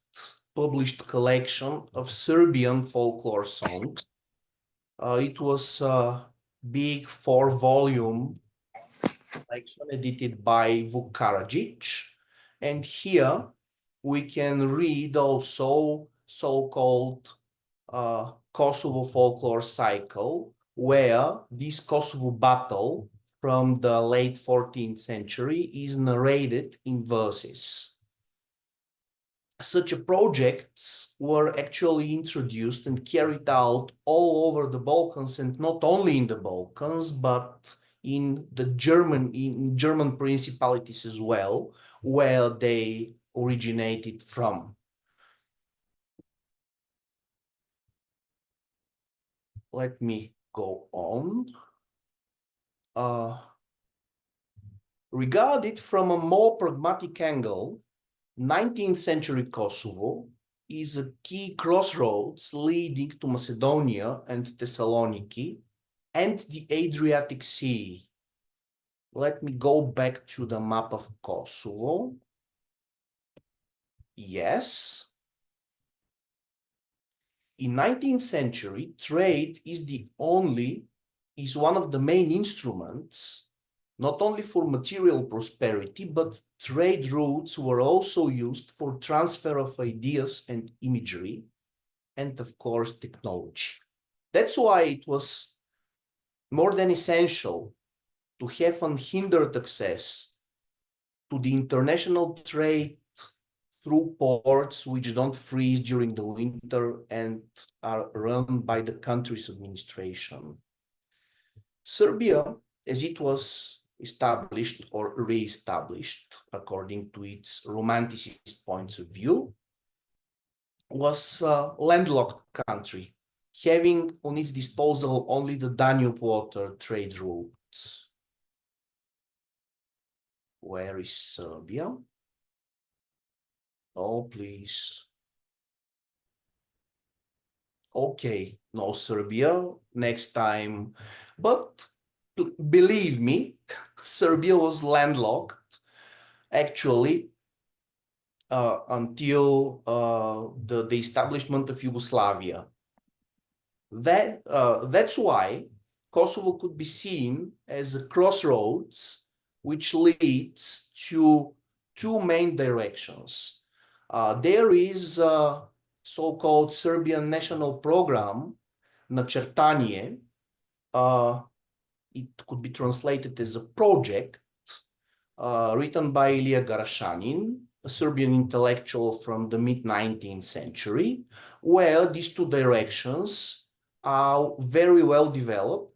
Speaker 4: published collection of Serbian folklore songs. It was a big 4-volume collection edited by Vuk Karadžić, and here we can read also so-called Kosovo folklore cycle, where this Kosovo battle from the late 14th century is narrated in verses. Such projects were actually introduced and carried out all over the Balkans, and not only in the Balkans, but in the German principalities as well, where they originated from. Let me go on. Regarded from a more pragmatic angle, 19th century Kosovo is a key crossroads leading to Macedonia and Thessaloniki and the Adriatic Sea. Let me go back to the map of Kosovo. Yes. In 19th century, trade is one of the main instruments, not only for material prosperity, but trade routes were also used for transfer of ideas and imagery, and of course, technology. That's why it was more than essential to have unhindered access to the international trade through ports which don't freeze during the winter and are run by the country's administration. Serbia, as it was established or re-established according to its romanticist points of view, was a landlocked country, having on its disposal only the Danube water trade routes. Where is Serbia? Oh, please. Okay, no Serbia, next time. But believe me, Serbia was landlocked, actually, until the establishment of Yugoslavia. That's why Kosovo could be seen as a crossroads which leads to two main directions. There is a so-called Serbian national program, Načrtanje. It could be translated as a project written by Ilija Garašanin, a Serbian intellectual from the mid-19th century, where these two directions are very well developed,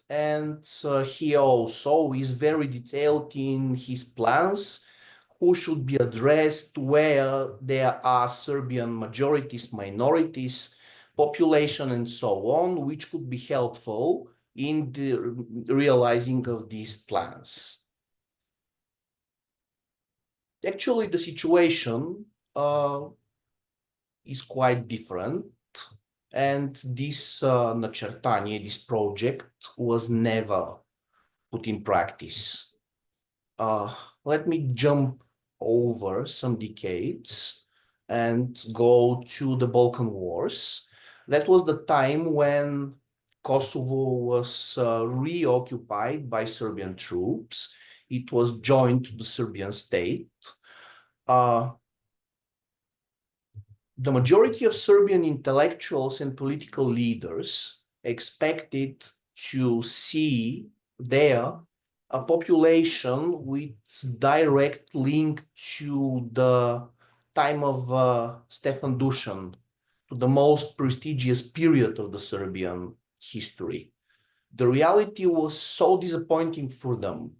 Speaker 4: and he also is very detailed in his plans, who should be addressed, where there are Serbian majorities, minorities, population, and so on, which could be helpful in the realizing of these plans. Actually, the situation is quite different, and this начертание, this project, was never put in practice. Let me jump over some decades and go to the Balkan Wars. That was the time when Kosovo was reoccupied by Serbian troops. It was joined to the Serbian state. The majority of Serbian intellectuals and political leaders expected to see there a population with direct link to the time of Stefan Dusan, to the most prestigious period of the Serbian history. The reality was so disappointing for them.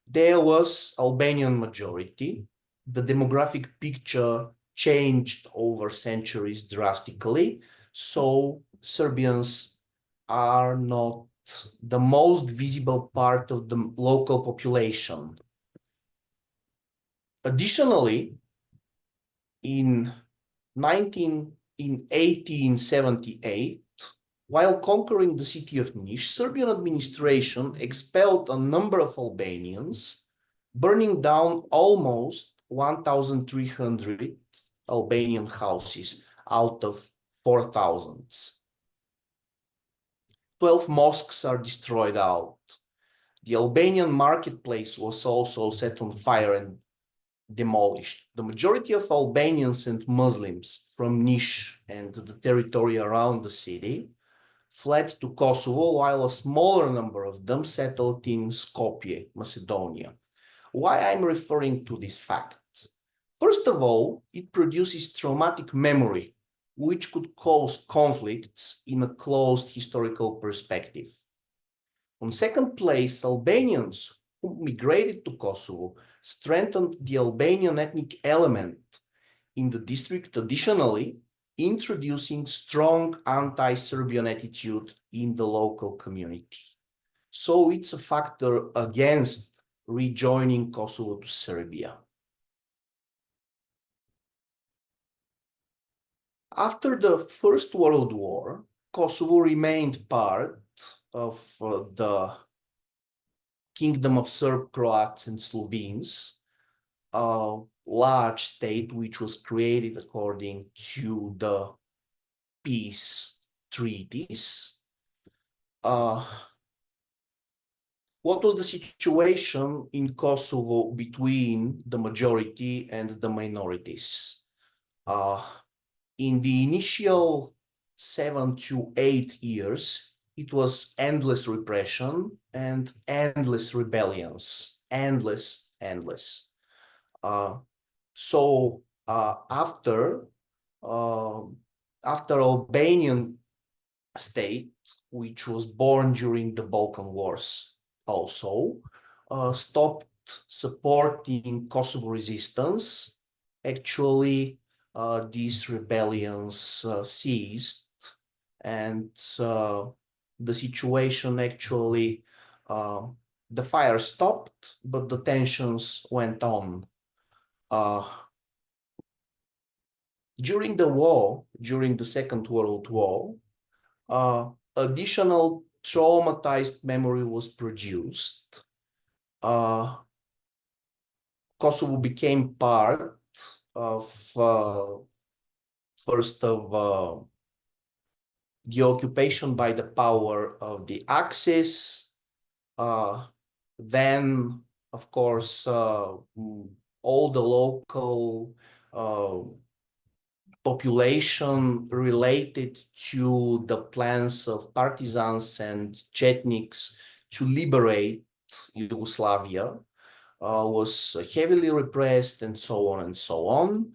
Speaker 4: There was Albanian majority. The demographic picture changed over centuries drastically, so Serbians are not the most visible part of the local population. Additionally, in 1878, while conquering the city of Niš, Serbian administration expelled a number of Albanians, burning down almost 1,300 Albanian houses out of 4,000. 12 mosques are destroyed out. The Albanian marketplace was also set on fire and demolished. The majority of Albanians and Muslims from Niš and the territory around the city fled to Kosovo, while a smaller number of them settled in Skopje, Macedonia. Why I'm referring to this fact? First of all, it produces traumatic memory, which could cause conflicts in a closed historical perspective. On second place, Albanians who migrated to Kosovo strengthened the Albanian ethnic element in the district, additionally introducing strong anti-Serbian attitude in the local community. So it's a factor against rejoining Kosovo to Serbia. After the First World War, Kosovo remained part of the Kingdom of Serb, Croats, and Slovenes, a large state which was created according to the peace treaties. What was the situation in Kosovo between the majority and the minorities? In the initial 7 to 8 years, it was endless repression and endless rebellions, endless. After Albanian state, which was born during the Balkan Wars, also stopped supporting Kosovo resistance. Actually, these rebellions ceased, and the situation actually, the fire stopped, but the tensions went on. During the war, during the Second World War, additional traumatized memory was produced. Kosovo became part of first of the occupation by the power of the Axis, then of course all the local population related to the plans of partisans and Chetniks to liberate Yugoslavia was heavily repressed, and so on and so on.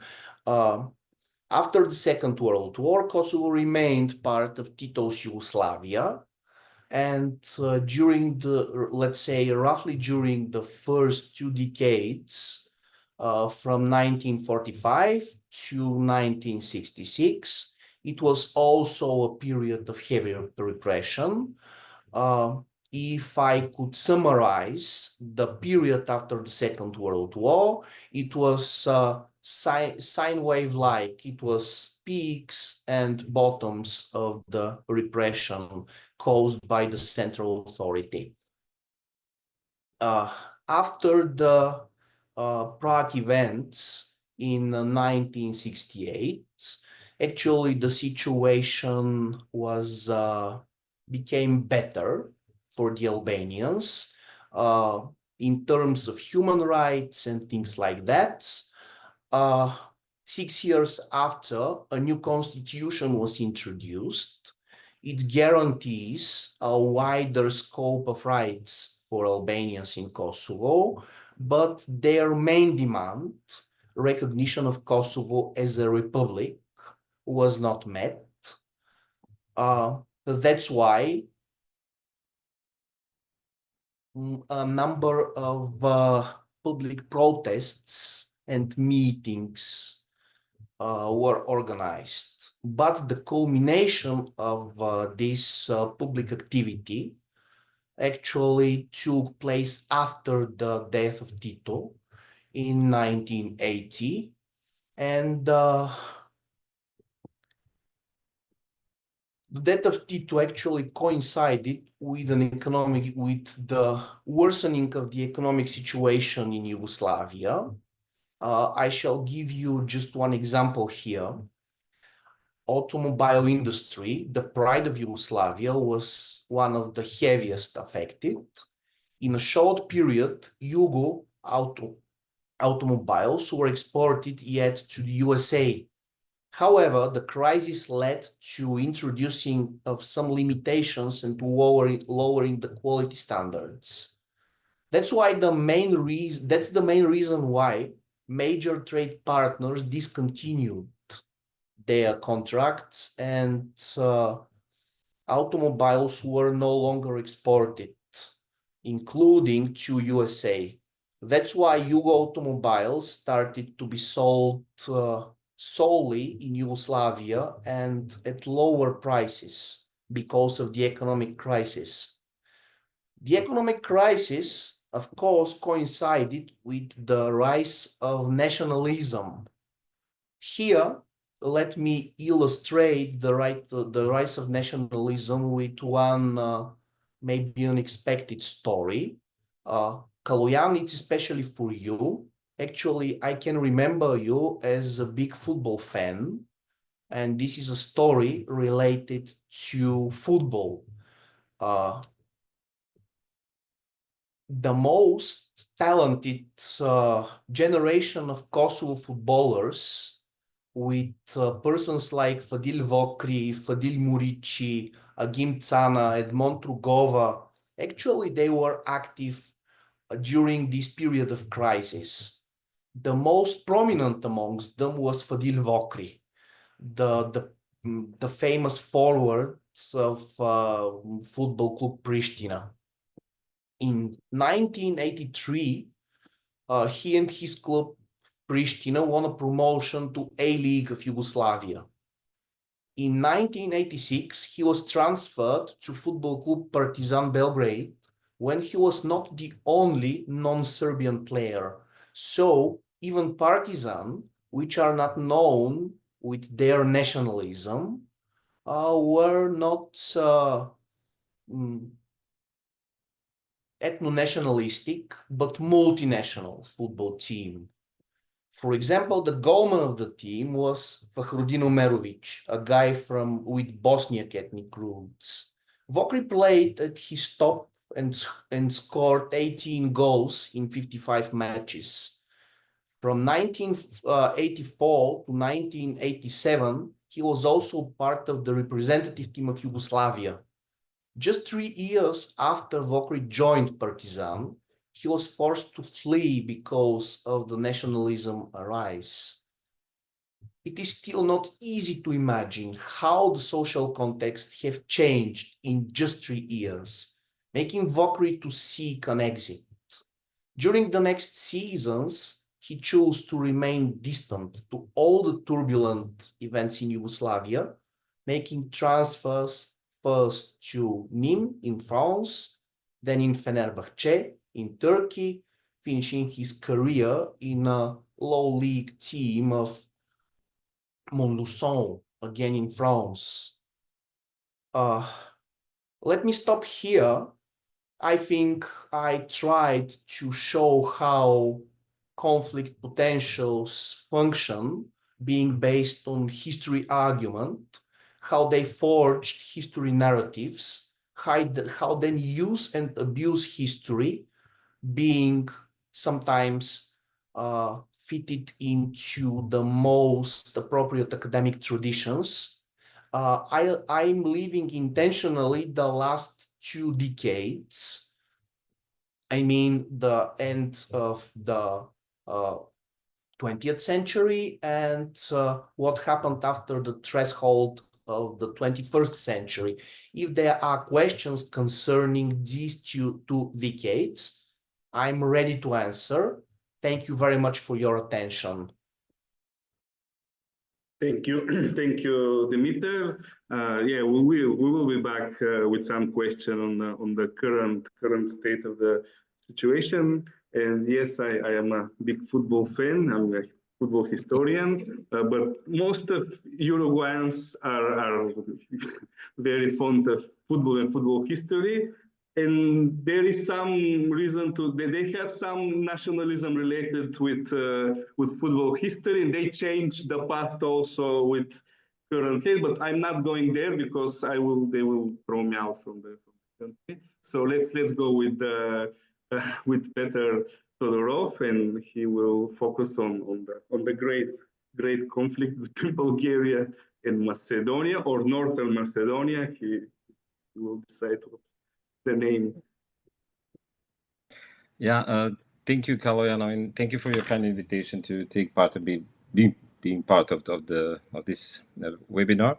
Speaker 4: After the Second World War, Kosovo remained part of Tito's Yugoslavia, and during the, let's say, roughly during the first 2 decades, from 1945 to 1966, it was also a period of heavy repression. If I could summarize the period after the Second World War, it was sine wave-like. It was peaks and bottoms of the repression caused by the central authority. After the Prague events in 1968, actually the situation was became better for the Albanians in terms of human rights and things like that. 6 years after, a new constitution was introduced. It guarantees a wider scope of rights for Albanians in Kosovo, but their main demand, recognition of Kosovo as a republic, was not met. That's why a number of public protests and meetings were organized. But the culmination of this public activity actually took place after the death of Tito in 1980. And the death of Tito actually coincided with the worsening of the economic situation in Yugoslavia. I shall give you just one example here. Automobile industry, the pride of Yugoslavia, was one of the heaviest affected. In a short period, Yugo automobiles were exported yet to the USA. However, the crisis led to introducing of some limitations and lowering the quality standards. That's the main reason why major trade partners discontinued their contracts and automobiles were no longer exported, including to USA. That's why Yugo automobiles started to be sold solely in Yugoslavia and at lower prices because of the economic crisis. The economic crisis, of course, coincided with the rise of nationalism. Here, let me illustrate the rise of nationalism with one maybe unexpected story. Kaloyan, it's especially for you. Actually, I can remember you as a big football fan, and this is a story related to football. The most talented generation of Kosovo footballers, with persons like Fadil Vokri, Fadil Murici, Agim Cana, Edmond Trugova, actually they were active during this period of crisis. The most prominent amongst them was Fadil Vokri, the famous forward of Football Club Pristina. In 1983, he and his club Pristina won a promotion to A-League of Yugoslavia. In 1986, he was transferred to Football Club Partizan Belgrade when he was not the only non-Serbian player. So even Partizan, which are not known with their nationalism, were not ethno-nationalistic, but multinational football team. For example, the goalman of the team was Fahrudin Umerovic, a guy with Bosniak ethnic roots. Vokri played at his top and scored 18 goals in 55 matches. From 1984 to 1987, he was also part of the representative team of Yugoslavia. Just 3 years after Vokri joined Partizan, he was forced to flee because of the nationalism rise. It is still not easy to imagine how the social context have changed in just 3 years, making Vokri to seek an exit. During the next seasons, he chose to remain distant to all the turbulent events in Yugoslavia, making transfers first to Nîmes in France, then in Fenerbahce in Turkey, finishing his career in a low league team of Montluçon, again in France. Let me stop here. I think I tried to show how conflict potentials function, being based on history argument, how they forged history narratives, how then use and abuse history, being sometimes fitted into the most appropriate academic traditions. I'm living intentionally the last 2 decades. I mean, the end of the 20th century and what happened after the threshold of the 21st century. If there are questions concerning these two decades, I'm ready to answer. Thank you very much for your attention.
Speaker 2: Thank you, thank you, Dimitar. Yeah, we will be back with some question on the current state of the situation. And yes, I am a big football fan. I'm a football historian, but most of Uruguayans are very fond of football and football history. And there is some reason to they have some nationalism related with football history, and they change the past also with current case. But I'm not going there because they will throw me out from the country. So let's go with Peter Todorov, and he will focus on the great conflict between Bulgaria and Macedonia, or Northern Macedonia. He will decide what the name.
Speaker 5: Yeah, thank you, Kaloyan. I mean, thank you for your kind invitation to take part of being part of this webinar.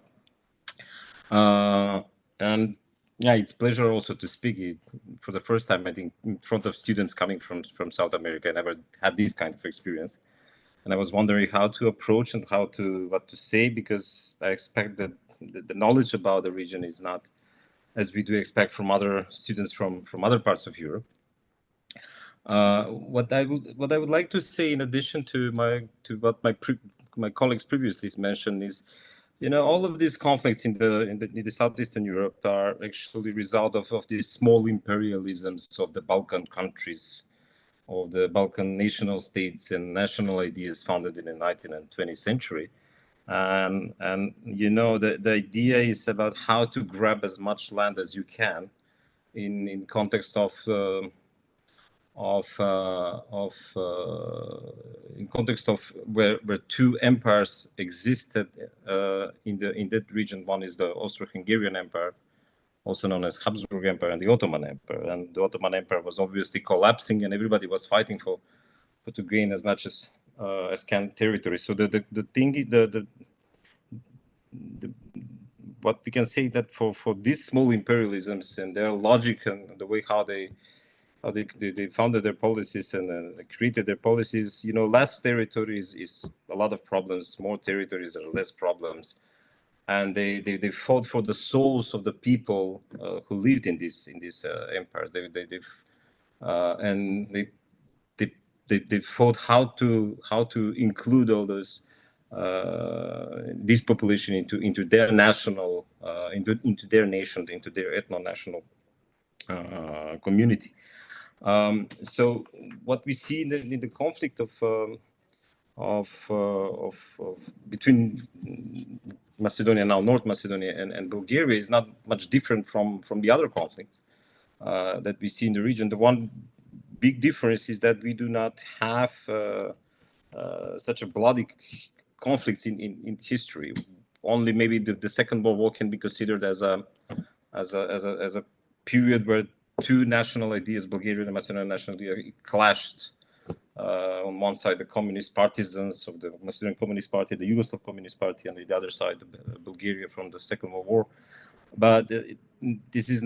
Speaker 5: And yeah, it's a pleasure also to speak it for the first time, I think, in front of students coming from South America. I never had this kind of experience, and I was wondering how to approach and what to say, because I expect that the knowledge about the region is not as we do expect from other students from other parts of Europe. What I would like to say, in addition to what my colleagues previously mentioned, is, you know, all of these conflicts in the southeastern Europe are actually result of these small imperialisms of the Balkan countries, of the Balkan national states and national ideas founded in the 19th and 20th century. And you know, the idea is about how to grab as much land as you can in context of where two empires existed in that region. One is the Austro-Hungarian Empire, also known as Habsburg Empire, and the Ottoman Empire. And the Ottoman Empire was obviously collapsing, and everybody was fighting for to gain as much as can territory. So what we can say that for these small imperialisms and their logic and the way how they founded their policies and created their policies, you know, less territories is a lot of problems, more territories are less problems. And they fought for the souls of the people who lived in these empires. They fought how to include all those this population into their national into their nation, into their ethno-national community. So what we see in the conflict between Macedonia, now North Macedonia, and Bulgaria is not much different from the other conflicts that we see in the region. The one big difference is that we do not have such a bloody conflicts in history. Only maybe the Second World War can be considered as a period where two national ideas, Bulgarian and Macedonian national idea, clashed. On one side, the communist partisans of the Macedonian Communist Party, the Yugoslav Communist Party, and on the other side, Bulgaria from the Second World War. But this is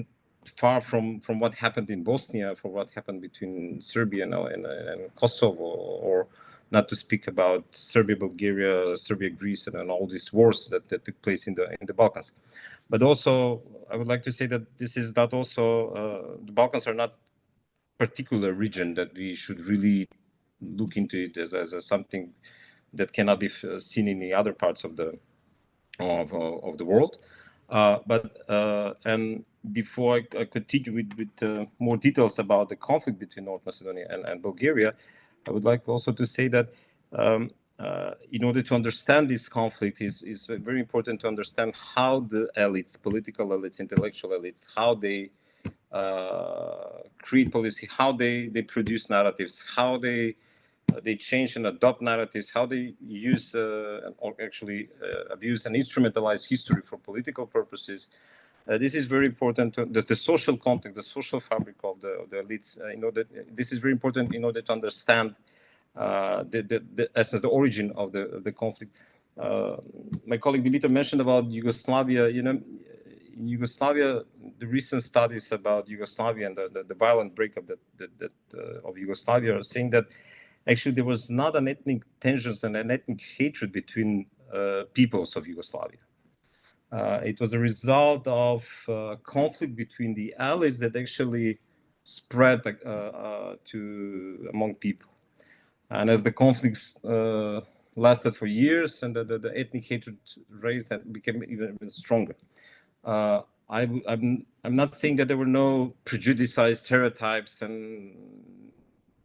Speaker 5: far from what happened in Bosnia, from what happened between Serbia and Kosovo, or not to speak about Serbia, Bulgaria, Serbia, Greece, and all these wars that took place in the Balkans. But also, I would like to say that this is not also the Balkans are not particular region that we should really look into it as something that cannot be seen in the other parts of the world. And before I continue with more details about the conflict between North Macedonia and Bulgaria, I would like also to say that in order to understand this conflict, is very important to understand how the elites, political elites, intellectual elites, how they create policy, how they produce narratives, how they change and adopt narratives, how they use or actually abuse and instrumentalize history for political purposes. This is very important. The social context, the social fabric of the elites. This is very important in order to understand the essence, the origin of the conflict. My colleague Dimitra mentioned about Yugoslavia. In Yugoslavia, the recent studies about Yugoslavia and the violent breakup of Yugoslavia are saying that actually there was not an ethnic tensions and an ethnic hatred between peoples of Yugoslavia. It was a result of conflict between the allies that actually spread among people. And as the conflicts lasted for years, and the ethnic hatred raised, that became even stronger. I'm not saying that there were no prejudiced stereotypes and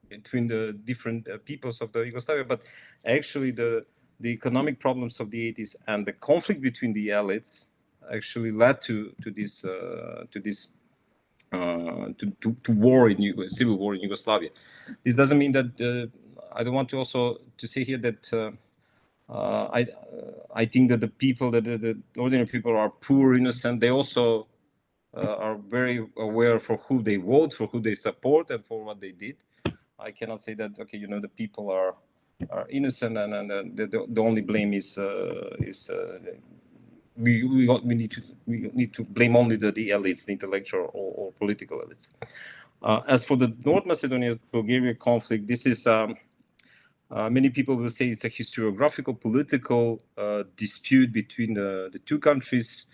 Speaker 5: between the different peoples of the Yugoslavia, but actually the economic problems of the 80s and the conflict between the elites actually led to war civil war in Yugoslavia. This doesn't mean that I don't want to also to say here that I think that the people, that the ordinary people are poor, innocent. They also are very aware for who they vote, for who they support, and for what they did. I cannot say that, okay, the people are innocent and the only blame is we need to blame only the elites, the intellectual or political elites. As for the North Macedonia-Bulgaria conflict, this is many people will say it's a historiographical political dispute between the two countries.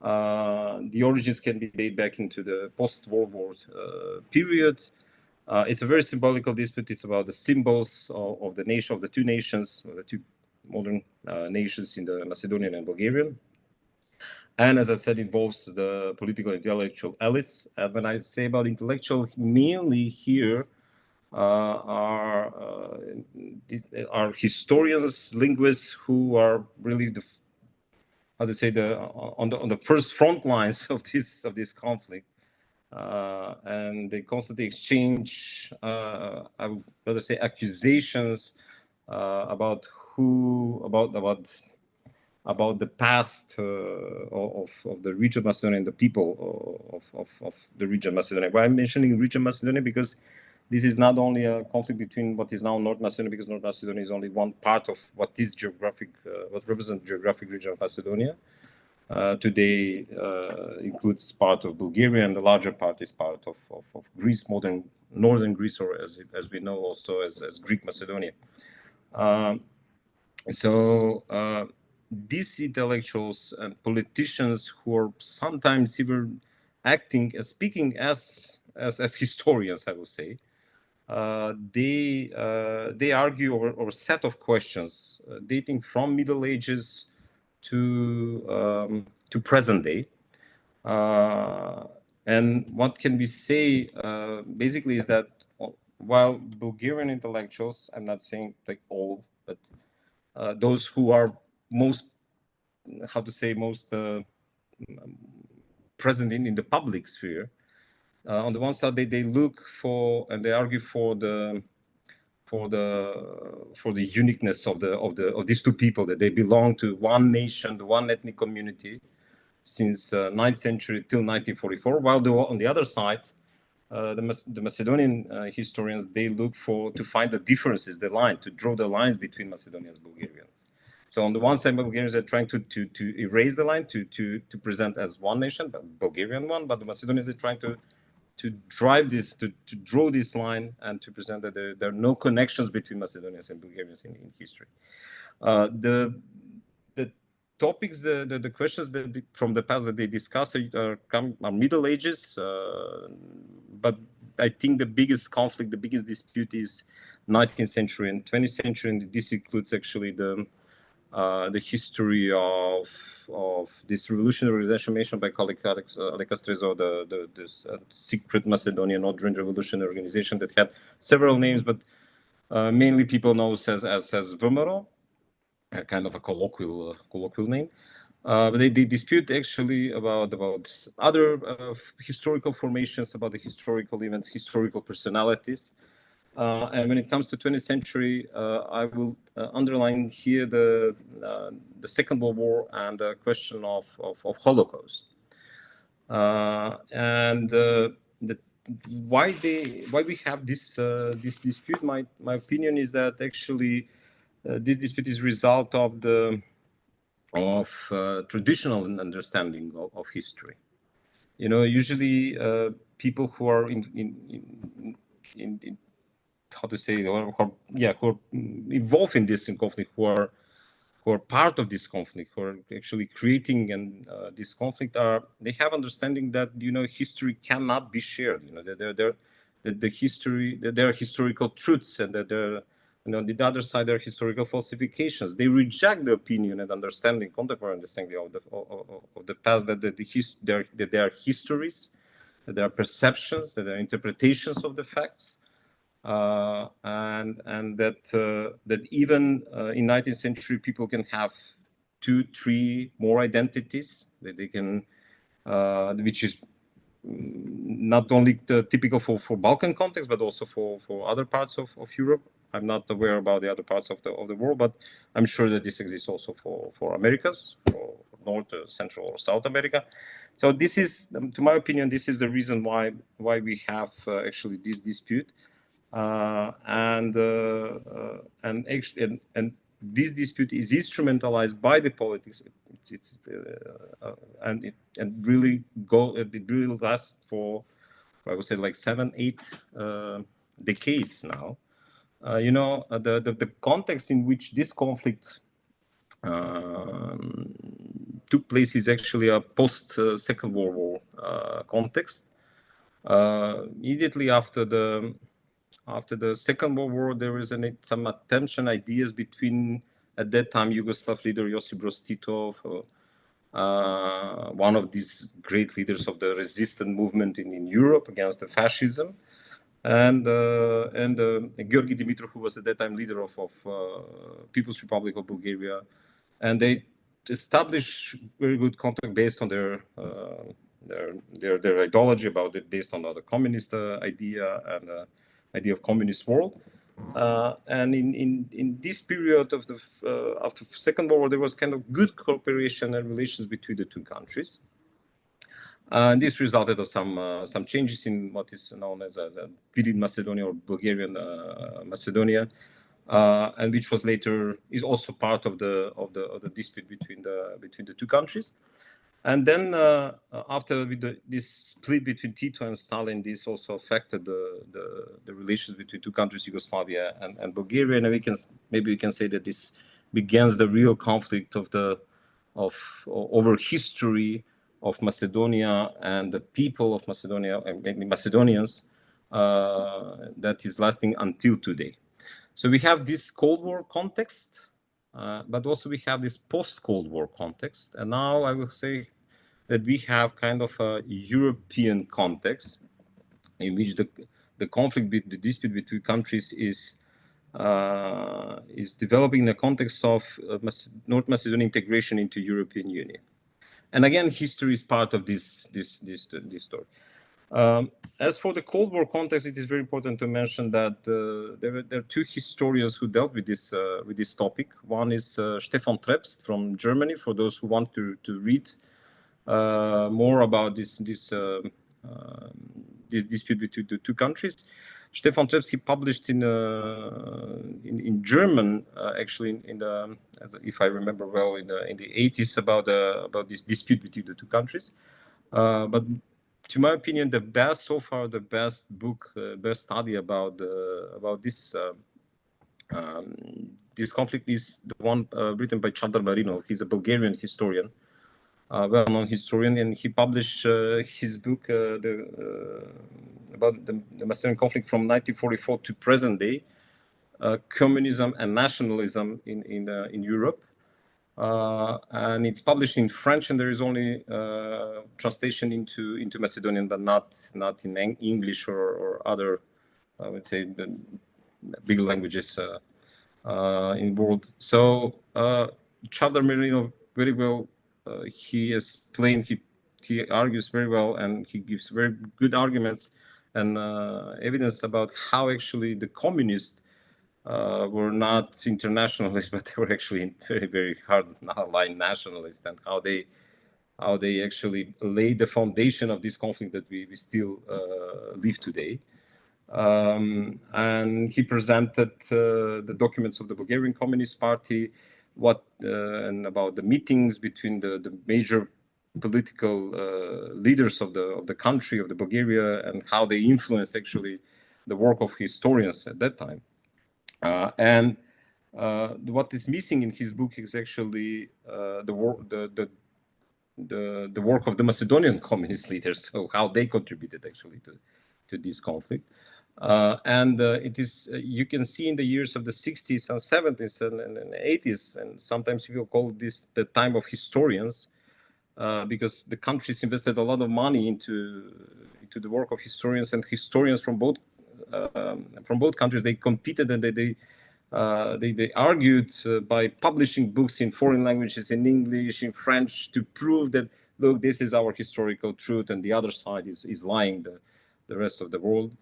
Speaker 5: The origins can be dated back into the post-World War period. It's a very symbolical dispute. It's about the symbols of the nation, of the two nations, of the two modern nations in the Macedonian and Bulgarian. And as I said, involves the political intellectual elites. When I say about intellectual, mainly here are historians, linguists who are really on the first front lines of this conflict. And they constantly exchange, I would rather say, accusations about the past of the region of Macedonia and the people of the region of Macedonia. Why I'm mentioning region Macedonia? Because this is not only a conflict between what is now North Macedonia, because North Macedonia is only one part of what is what represents geographic region of Macedonia. Today includes part of Bulgaria, and the larger part is part of Greece, northern Greece, or as we know also as Greek Macedonia. These intellectuals and politicians who are sometimes even speaking as historians, I would say, they argue over a set of questions dating from Middle Ages to present day. And what can we say basically is that while Bulgarian intellectuals, I'm not saying like all, but those who are most present in the public sphere, on the one side they look for and they argue for the uniqueness of these two people, that they belong to one nation, the one ethnic community since 9th century till 1944, while on the other side the Macedonian historians, they look to find the differences, to draw the lines between Macedonians and Bulgarians. So on the one side, Bulgarians are trying to erase the line, to present as one nation, but Bulgarian one, but the Macedonians are trying to drive this, to draw this line and to present that there are no connections between Macedonians and Bulgarians in history. The topics, the questions from the past that they discuss are Middle Ages, but I think the biggest conflict, the biggest dispute is 19th century and 20th century, and this includes actually the history of this revolutionary organization mentioned by colleague Alex Trezor, this secret Macedonian Northern revolutionary organization that had several names, but mainly people know as VMRO, kind of a colloquial name. But they dispute actually about other historical formations, about the historical events, historical personalities. And when it comes to 20th century, I will underline here the Second World War and the question of Holocaust. Why we have this dispute? My opinion is that actually this dispute is result of traditional understanding of history. You know, usually people who are in how to say, who are involved in this conflict, who are part of this conflict, who are actually creating this conflict, they have understanding that, you know, history cannot be shared. You know, there are historical truths, and that there, you know, on the other side, there are historical falsifications. They reject the opinion and understanding, contemporary understanding of the past, that there are histories, that there are perceptions, that there are interpretations of the facts. And that even in 19th century people can have 2, 3 more identities that they can, which is not only typical for Balkan context, but also for other parts of Europe. I'm not aware about the other parts of the world, but I'm sure that this exists also for Americas, for North, Central, or South America. So this is, to my opinion, this is the reason why we have actually this dispute. And this dispute is instrumentalized by the politics. It really lasts for, I would say, like 7, 8 decades now. You know, the context in which this conflict took place is actually a post Second World War context. Immediately after the Second World War, there was some attention, ideas between, at that time, Yugoslav leader Josip Broz Tito, one of these great leaders of the resistance movement in Europe against the fascism, and Georgi Dimitrov, who was at that time leader of People's Republic of Bulgaria, and they established very good contact based on their ideology about it, based on the communist idea and idea of communist world. And in this period of after Second World War, there was kind of good cooperation and relations between the two countries. And this resulted of some changes in what is known as Virid Macedonia, or Bulgarian Macedonia, and which was later is also part of the dispute between the two countries. And then after this split between Tito and Stalin, this also affected the relations between two countries, Yugoslavia and Bulgaria. And maybe we can say that this begins the real conflict over history of Macedonia and the people of Macedonia, and mainly Macedonians, that is lasting until today. So we have this Cold War context, but also we have this post-Cold War context. And now I will say that we have kind of a European context in which the conflict, the dispute between countries is developing in the context of North Macedonian integration into European Union. And again, history is part of this story. As for the Cold War context, it is very important to mention that there are two historians who dealt with this topic. One is Stefan Trebst from Germany, for those who want to read more about this dispute between the two countries. Stefan Trebst, he published in German, actually, if I remember well, in the 80s about this dispute between the two countries. But to my opinion, the best book, best study about this conflict is the one written by Chandra Marino. He's a Bulgarian historian, well-known historian, and he published his book about the Macedonian conflict from 1944 to present day, communism and nationalism in Europe. And it's published in French, and there is only translation into Macedonian, but not in English or other, I would say, the big languages in the world. So Chowdhury Merino very well, he explained, he argues very well, and he gives very good arguments and evidence about how actually the communists were not internationalists, but they were actually very, very hard-line nationalists, and how they actually laid the foundation of this conflict that we still live today. And he presented the documents of the Bulgarian Communist Party, and about the meetings between the major political leaders of the country, of the Bulgaria, and how they influenced actually the work of historians at that time. And what is missing in his book is actually the work of the Macedonian communist leaders, so how they contributed actually to this conflict. And it is, you can see in the years of the 60s and 70s and 80s, and sometimes people call this the time of historians, because the countries invested a lot of money into the work of historians, and historians from both countries, they competed, and they argued by publishing books in foreign languages, in English, in French, to prove that, look, this is our historical truth, and the other side is lying, the rest of the world.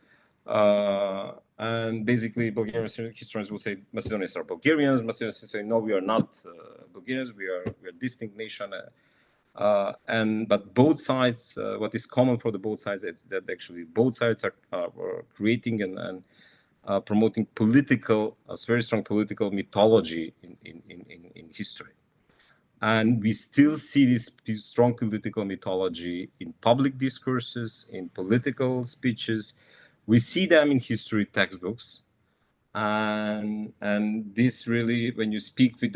Speaker 5: And basically, Bulgarian historians will say Macedonians are Bulgarians. Macedonians say, no, we are not Bulgarians. We are a distinct nation. But both sides, what is common for the both sides is that actually both sides are creating and promoting very strong political mythology in history. And we still see this strong political mythology in public discourses, in political speeches. We see them in history textbooks. And this really, when you speak with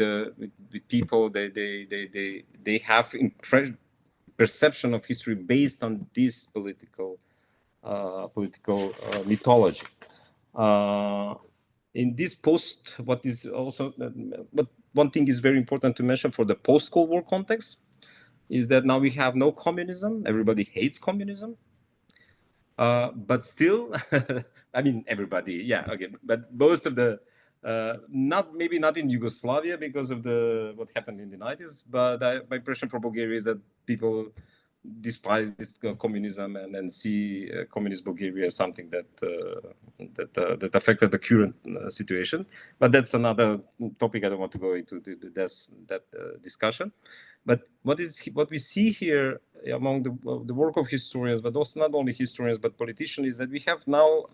Speaker 5: people, they have perception of history based on this political mythology. In this post, what is also, but one thing is very important to mention for the post-Cold War context is that now we have no communism. Everybody hates communism. But still, I mean, everybody, yeah, okay. But most of the, maybe not in Yugoslavia because of what happened in the 90s, but my impression for Bulgaria is that people despise this communism and see communist Bulgaria as something that affected the current situation. But that's another topic. I don't want to go into that discussion. But what we see here among the work of historians, but also not only historians but politicians, is that we have now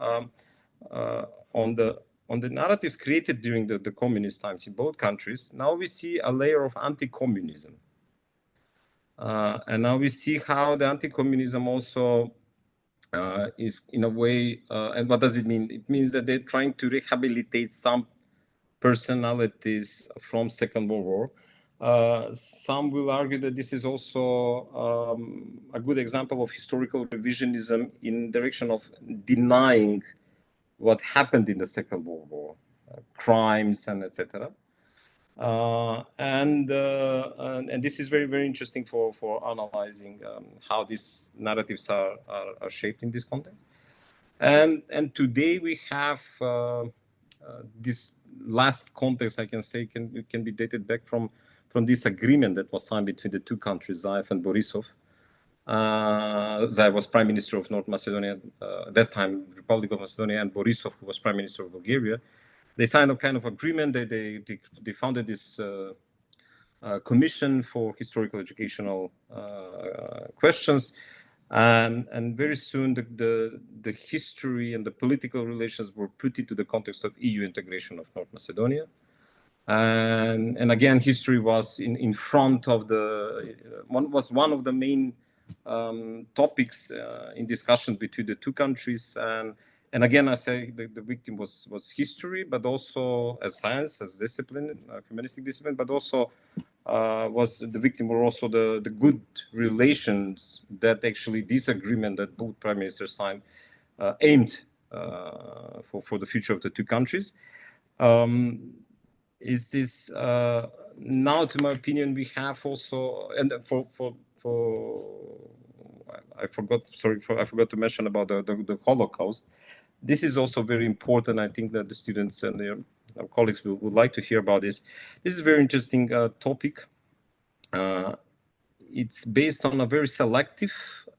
Speaker 5: on the narratives created during the communist times in both countries. Now we see a layer of anti-communism. And now we see how the anti-communism also is in a way, and what does it mean? It means that they're trying to rehabilitate some personalities from Second World War. Some will argue that this is also a good example of historical revisionism in direction of denying what happened in the Second World War, crimes and etc. And this is very, very interesting for analyzing how these narratives are shaped in this context. And today we have this last context, I can say, can be dated back from this agreement that was signed between the two countries, Zaev and Borisov. Zaev was Prime Minister of North Macedonia, at that time, Republic of Macedonia, and Borisov, who was Prime Minister of Bulgaria. They signed a kind of agreement. They founded this commission for historical educational questions. And very soon the history and the political relations were put into the context of EU integration of North Macedonia. And again, history was in front of was one of the main topics in discussion between the two countries. And again, I say the victim was history, but also as science, as discipline, humanistic discipline, but also was the victim, or also the good relations that actually this agreement that both prime ministers signed aimed for the future of the two countries. Is this now, to my opinion, we have also, and I forgot to mention about the Holocaust. This is also very important. I think that the students and our colleagues would like to hear about this. This is a very interesting topic. It's based on a very selective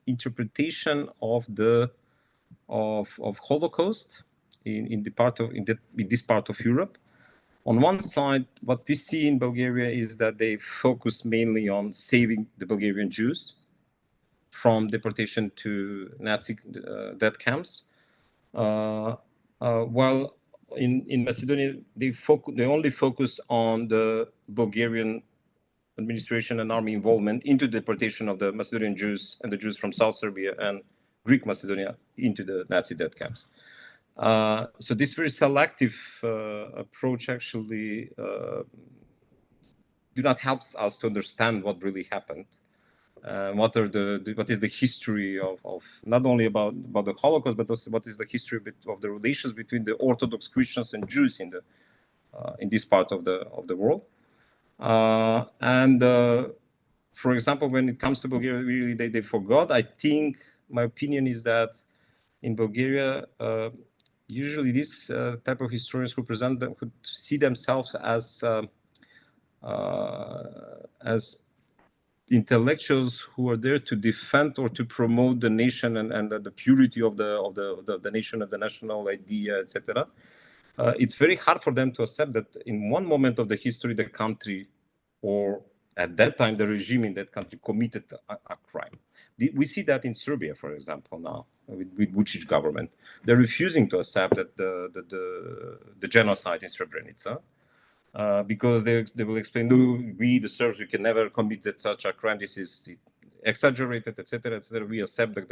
Speaker 5: interpretation of the Holocaust in this part of Europe. On one side, what we see in Bulgaria is that they focus mainly on saving the Bulgarian Jews from deportation to Nazi death camps, while in Macedonia they only focus on the Bulgarian administration and army involvement into deportation of the Macedonian Jews and the Jews from South Serbia and Greek Macedonia into the Nazi death camps. So this very selective approach actually do not help us to understand what really happened. What is the history of not only about the Holocaust, but also what is the history of the relations between the Orthodox Christians and Jews in this part of the world. For example, when it comes to Bulgaria, really they forgot. I think my opinion is that in Bulgaria, usually this type of historians who see themselves as intellectuals who are there to defend or to promote the nation and the purity of the nation, of the national idea, etc. It's very hard for them to accept that in one moment of the history, the country, or at that time, the regime in that country committed a crime. We see that in Serbia, for example, now with Vučić government. They're refusing to accept that the genocide in Srebrenica, because they will explain, no, we, the Serbs, we can never commit such a crime. This is exaggerated, etc., etc. We accept that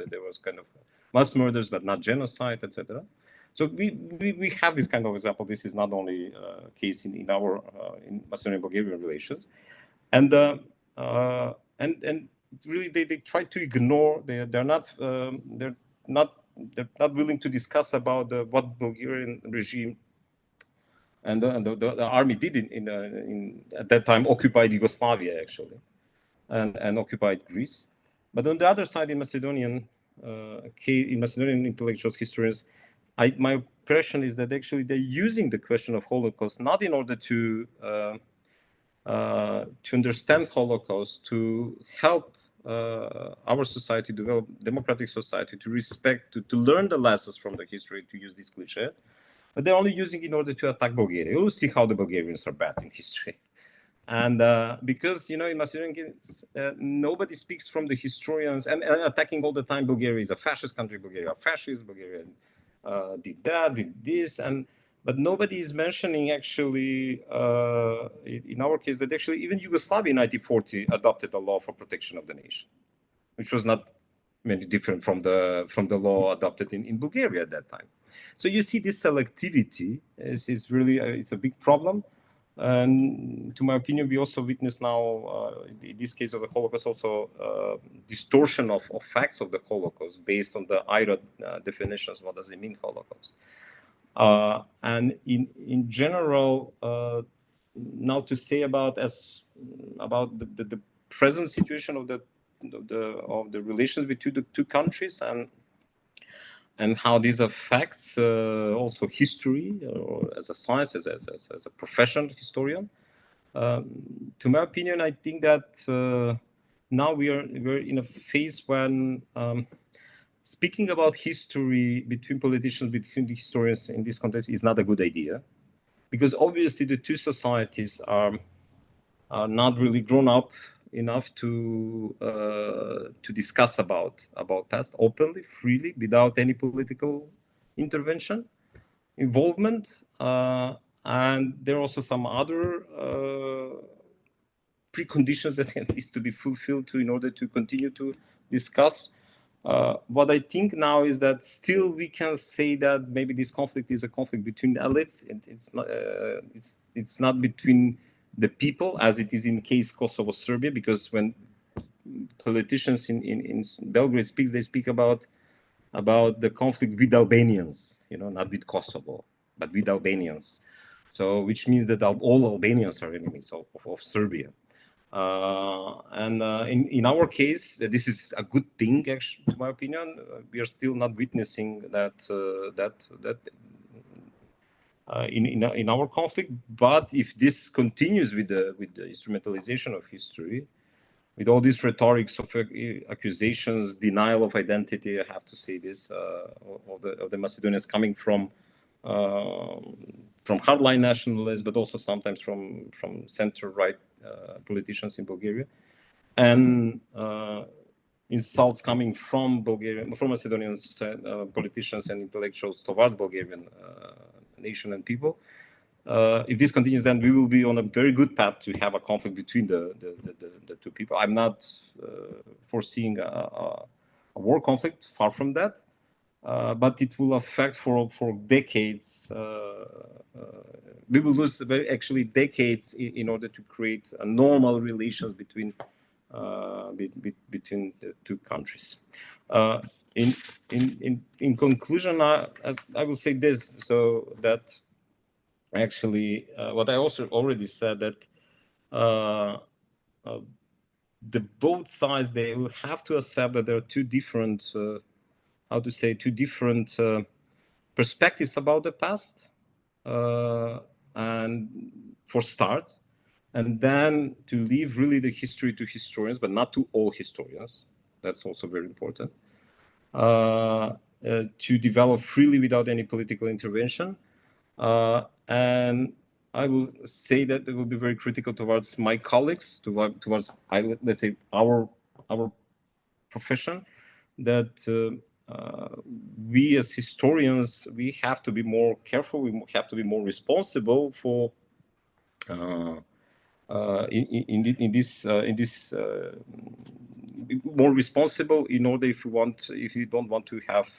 Speaker 5: there was kind of mass murders, but not genocide, etc. So we have this kind of example. This is not only a case in our in Macedonian-Bulgarian relations, and really they try to ignore. They're not willing to discuss about what Bulgarian regime and the army did in at that time occupied Yugoslavia actually, and occupied Greece. But on the other side, in Macedonian intellectuals, historians, my impression is that actually they're using the question of Holocaust not in order to understand Holocaust, to help our society develop democratic society, to respect, to learn the lessons from the history, to use this cliche, but they're only using it in order to attack Bulgaria. You'll see how the Bulgarians are bad in history. And because, in Macedonian, nobody speaks from the historians and attacking all the time Bulgaria is a fascist country, Bulgaria are fascist, Bulgaria did that, did this, but nobody is mentioning actually, in our case, that actually even Yugoslavia in 1940 adopted a law for protection of the nation, which was not many different from the law adopted in Bulgaria at that time. So you see this selectivity is really, it's a big problem. And to my opinion, we also witness now, in this case of the Holocaust, also distortion of facts of the Holocaust based on the IRA definitions. What does it mean, Holocaust? And in general, now to say about the present situation of the relations between the two countries and how this affects also history, or as a science, as a professional historian. To my opinion, I think that now we're in a phase when speaking about history between politicians, between the historians in this context is not a good idea, because obviously the two societies are not really grown up enough to discuss about past openly, freely, without any political intervention, involvement, and there are also some other preconditions that needs to be fulfilled in order to continue to discuss. What I think now is that still we can say that maybe this conflict is a conflict between elites. It's not between the people, as it is in the case Kosovo, Serbia, because when politicians in Belgrade speak, they speak about the conflict with Albanians, you know, not with Kosovo, but with Albanians. So, which means that all Albanians are enemies of Serbia. In our case, this is a good thing, actually, to my opinion. We are still not witnessing that in our conflict. But if this continues with the instrumentalization of history, with all these rhetorics of accusations, denial of identity, I have to say this, of the Macedonians coming from hardline nationalists, but also sometimes from center-right politicians in Bulgaria, and insults coming from Macedonian politicians and intellectuals toward Bulgarian nation and people. If this continues, then we will be on a very good path to have a conflict between the two people. I'm not foreseeing a war conflict, far from that, but it will affect for decades. We will lose actually decades in order to create a normal relations between the two countries. In conclusion, I will say this: so that actually, what I also already said, that the both sides, they will have to accept that there are two different, two different perspectives about the past, and for start, and then to leave really the history to historians, but not to all historians. That's also very important. To develop freely without any political intervention. And I will say that it will be very critical towards my colleagues, towards let's say our profession, that we as historians, we have to be more careful. We have to be more responsible for more responsible in order if you don't want to have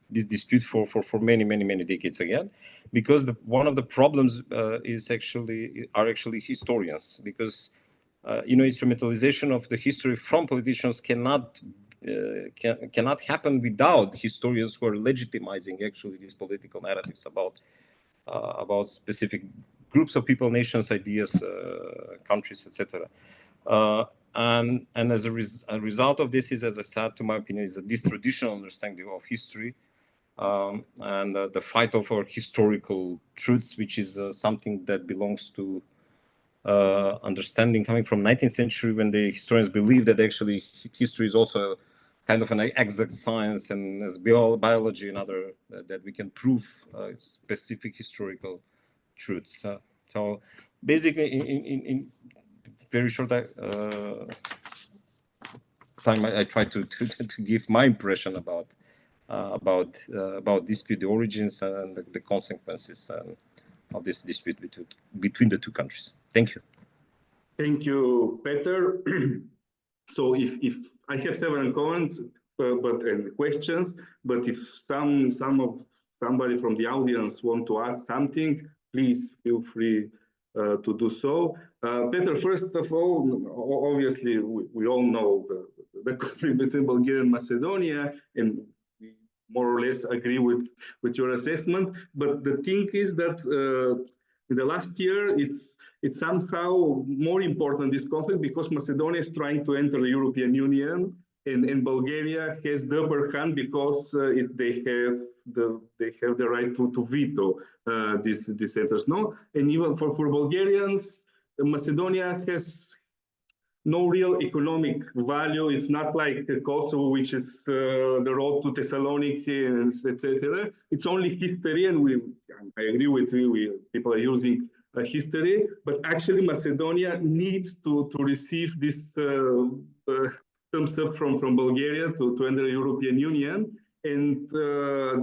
Speaker 5: this dispute for many decades again, because one of the problems are actually historians, because instrumentalization of the history from politicians cannot happen without historians who are legitimizing actually these political narratives about specific groups of people, nations, ideas, countries, etc. And as a result of this is, as I said, to my opinion, is this traditional understanding of history, and the fight of our historical truths, which is something that belongs to understanding coming from 19th century, when the historians believed that actually history is also kind of an exact science, and as biology and other, that we can prove specific historical truths. So basically, in very short time, I try to give my impression about dispute, the origins and the consequences of this dispute between the two countries. Thank you.
Speaker 2: Thank you, Peter. So if I have several comments and questions, but if somebody from the audience want to ask something, please feel free to do so. Peter, first of all, obviously we all know the conflict between Bulgaria and Macedonia, and we more or less agree with your assessment. But the thing is that in the last year, it's somehow more important, this conflict, because Macedonia is trying to enter the European Union, and Bulgaria has the upper hand because they have the right to veto these enters. No, and even for Bulgarians, Macedonia has no real economic value. It's not like Kosovo, which is the road to Thessaloniki, etc. It's only history, and I agree with you. People are using history, but actually Macedonia needs to receive this thumbs up from Bulgaria to enter the European Union, and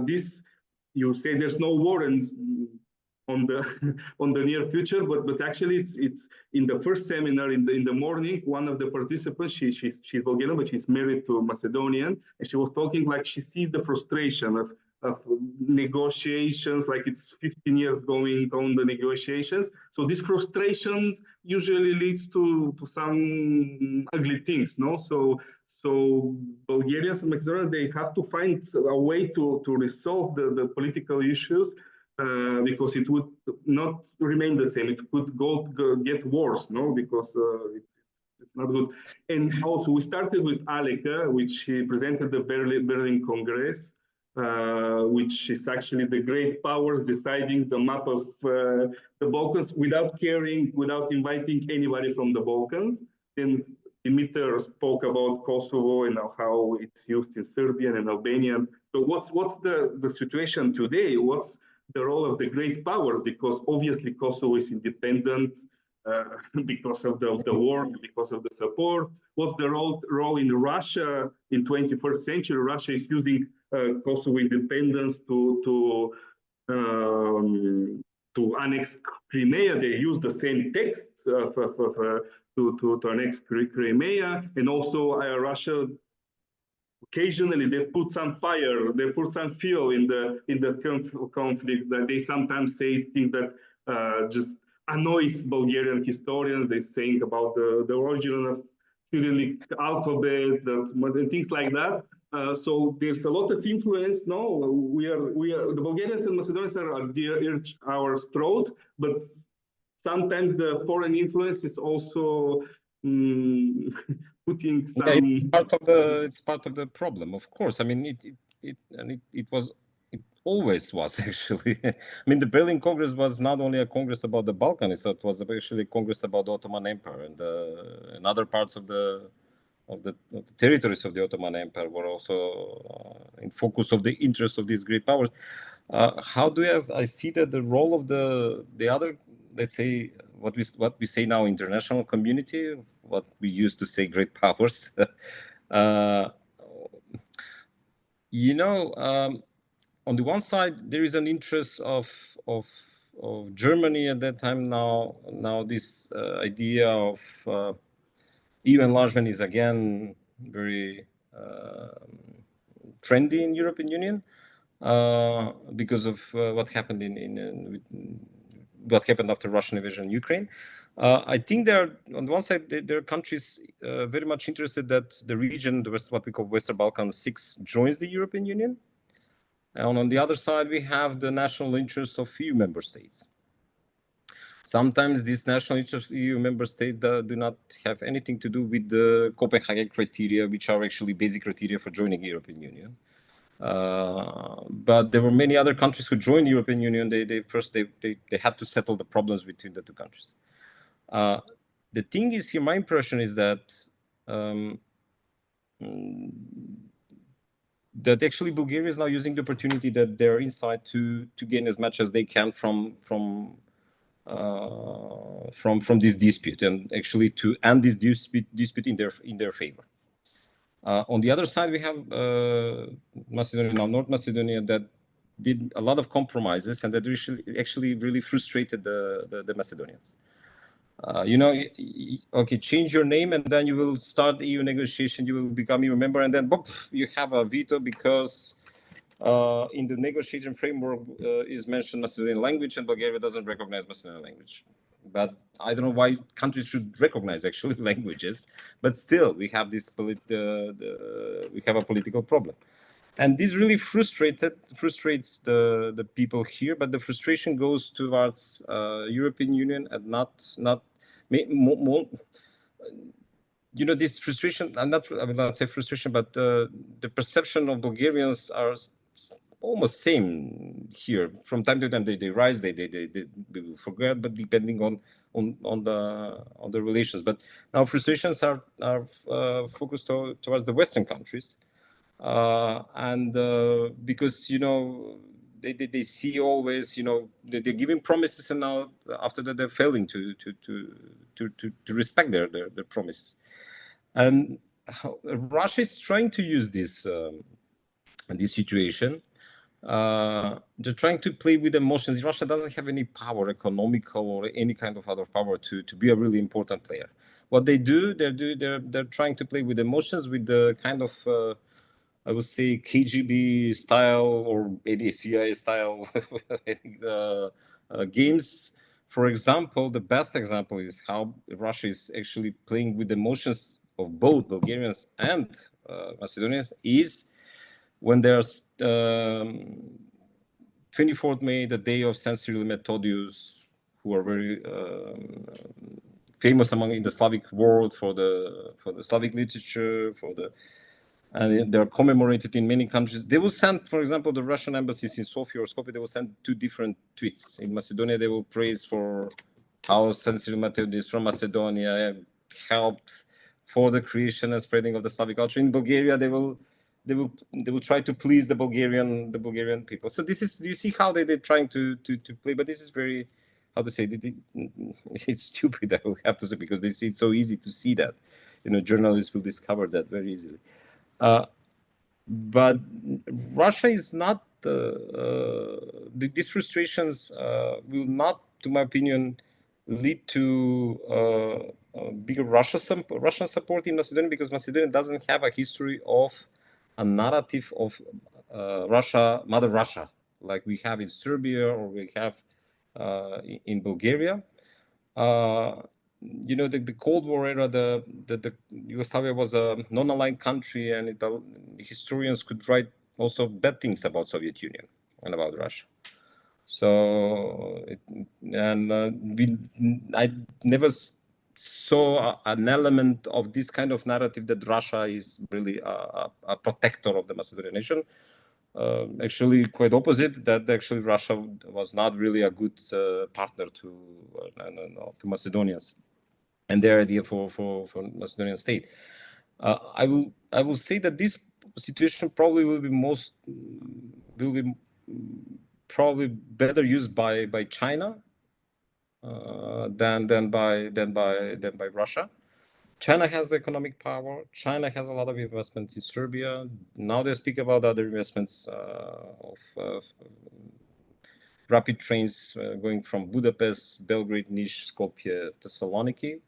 Speaker 2: this, you say there's no warrants on the near future, but actually it's in the first seminar in the morning, one of the participants, she's Bulgarian, but she's married to Macedonian, and she was talking like she sees the frustration of negotiations, like it's 15 years going on the negotiations. So this frustration usually leads to some ugly things, no? So Bulgarians and Macedonia, they have to find a way to resolve the political issues, because it would not remain the same. It could get worse, no? Because it's not good. And also we started with Aleka, which he presented the Berlin Congress, which is actually the great powers deciding the map of the Balkans without caring, without inviting anybody from the Balkans. Then Dimitar spoke about Kosovo and how it's used in Serbian and Albanian. So what's the situation today? What's the role of the great powers? Because obviously Kosovo is independent because of the war, because of the support. What's the role in Russia in 21st century? Russia is using Kosovo independence to annex Crimea. They use the same text to annex Crimea, and also Russia occasionally they put some fire, they put some fuel in the conflict. That they sometimes say things that just annoys Bulgarian historians. They're saying about the origin of Cyrillic alphabet and things like that. So there's a lot of influence. No, we are the Bulgarians and Macedonians are at our throat, but sometimes the foreign influence is also putting some.
Speaker 5: Yeah, it's part of the problem, of course. I mean, it always was actually. I mean, the Berlin Congress was not only a congress about the Balkans; it was actually a congress about the Ottoman Empire and other parts of the territories of the Ottoman Empire were also in focus of the interests of these great powers. How do I see that the role of the other, let's say, what we say now, international community, what we used to say great powers, on the one side there is an interest of Germany at that time. Now this idea of EU enlargement is again very trendy in European Union because of what happened what happened after Russian invasion in Ukraine. I think on the one side there are countries very much interested that the region, what we call Western Balkans 6, joins the European Union, and on the other side we have the national interest of EU member states. Sometimes these national interests of EU member states do not have anything to do with the Copenhagen criteria, which are actually basic criteria for joining the European Union. But there were many other countries who joined the European Union. They had to settle the problems between the two countries. The thing is here, my impression is that that actually Bulgaria is now using the opportunity that they're inside to gain as much as they can from this dispute, and actually to end this dispute in their favor. On the other side, we have Macedonia, now North Macedonia, that did a lot of compromises and that actually really frustrated the Macedonians. Okay, change your name and then you will start the EU negotiation, you will become EU member, and then you have a veto because in the negotiation framework is mentioned Macedonian language and Bulgaria doesn't recognize Macedonian language. But I don't know why countries should recognize actually languages, but still we have this we have a political problem. And this really frustrates the people here, but the frustration goes towards European Union and not more, this frustration, I will not say frustration, but the perception of Bulgarians are almost same here. From time to time they rise, they will forget, but depending on the relations. But now frustrations are focused towards the Western countries. And because they see always they're giving promises, and now after that they're failing to respect their promises. And Russia is trying to use this situation. They're trying to play with emotions. Russia doesn't have any power, economical or any kind of other power to be a really important player. What they do, they're trying to play with emotions, with the kind of I would say, KGB style or maybe CIA style games. For example, the best example is how Russia is actually playing with the emotions of both Bulgarians and Macedonians is when there's 24th May, the day of Saint Cyril and Methodius, who are very famous in the Slavic world for the Slavic literature, and they're commemorated in many countries. They will send, for example, the Russian embassies in Sofia or Skopje, they will send two different tweets. In Macedonia, they will praise for how Saint Cyril and Methodius from Macedonia helped for the creation and spreading of the Slavic culture. In Bulgaria, they will try to please the Bulgarian people. So this is, you see how they're trying to play, but this is very, how to say, it's stupid, I will have to say, because it's so easy to see that. Journalists will discover that very easily. But Russia is not, these frustrations will not, to my opinion, lead to bigger Russian support in Macedonia, because Macedonia doesn't have a history of a narrative of Russia, Mother Russia, like we have in Serbia or we have in Bulgaria. The Cold War era, the Yugoslavia was a non-aligned country, and the historians could write also bad things about Soviet Union and about Russia. So, I never saw an element of this kind of narrative that Russia is really a protector of the Macedonian nation. Actually, quite opposite, that actually Russia was not really a good partner to Macedonians and their idea for Macedonian state. I will say that this situation probably will be probably better used by China than by Russia. China has the economic power. China has a lot of investments in Serbia. Now they speak about other investments of rapid trains going from Budapest, Belgrade, Niš, Skopje, Thessaloniki.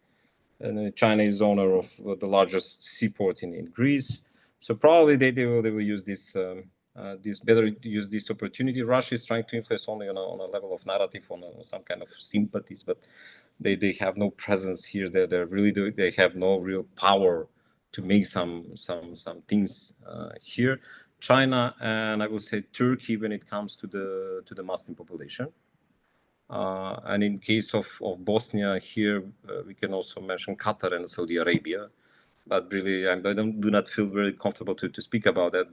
Speaker 5: And China is owner of the largest seaport in Greece. So probably they will use this opportunity. Russia is trying to influence only on a level of narrative, on some kind of sympathies, but they have no presence here. They have no real power to make some things here. China and I would say Turkey when it comes to the Muslim population. And in case of Bosnia here, we can also mention Qatar and Saudi Arabia. But really, I do not feel very comfortable to speak about that.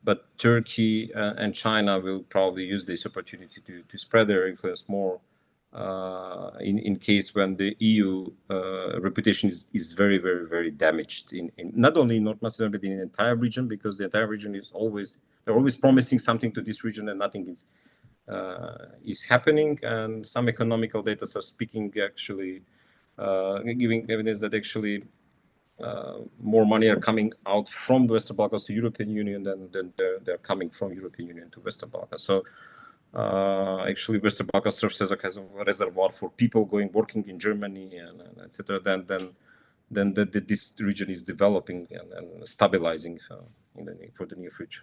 Speaker 5: But Turkey and China will probably use this opportunity to spread their influence more in case when the EU reputation is very, very, very damaged in not only in North Macedonia, but in the entire region, because the entire region is they're always promising something to this region and nothing is happening. And some economical data are speaking, actually giving evidence that actually more money are coming out from the Western Balkans to European Union than they're coming from European Union to Western Balkans. So actually Western Balkans serves as a kind of reservoir for people working in Germany and etc. Then this region is developing and stabilizing for the near future.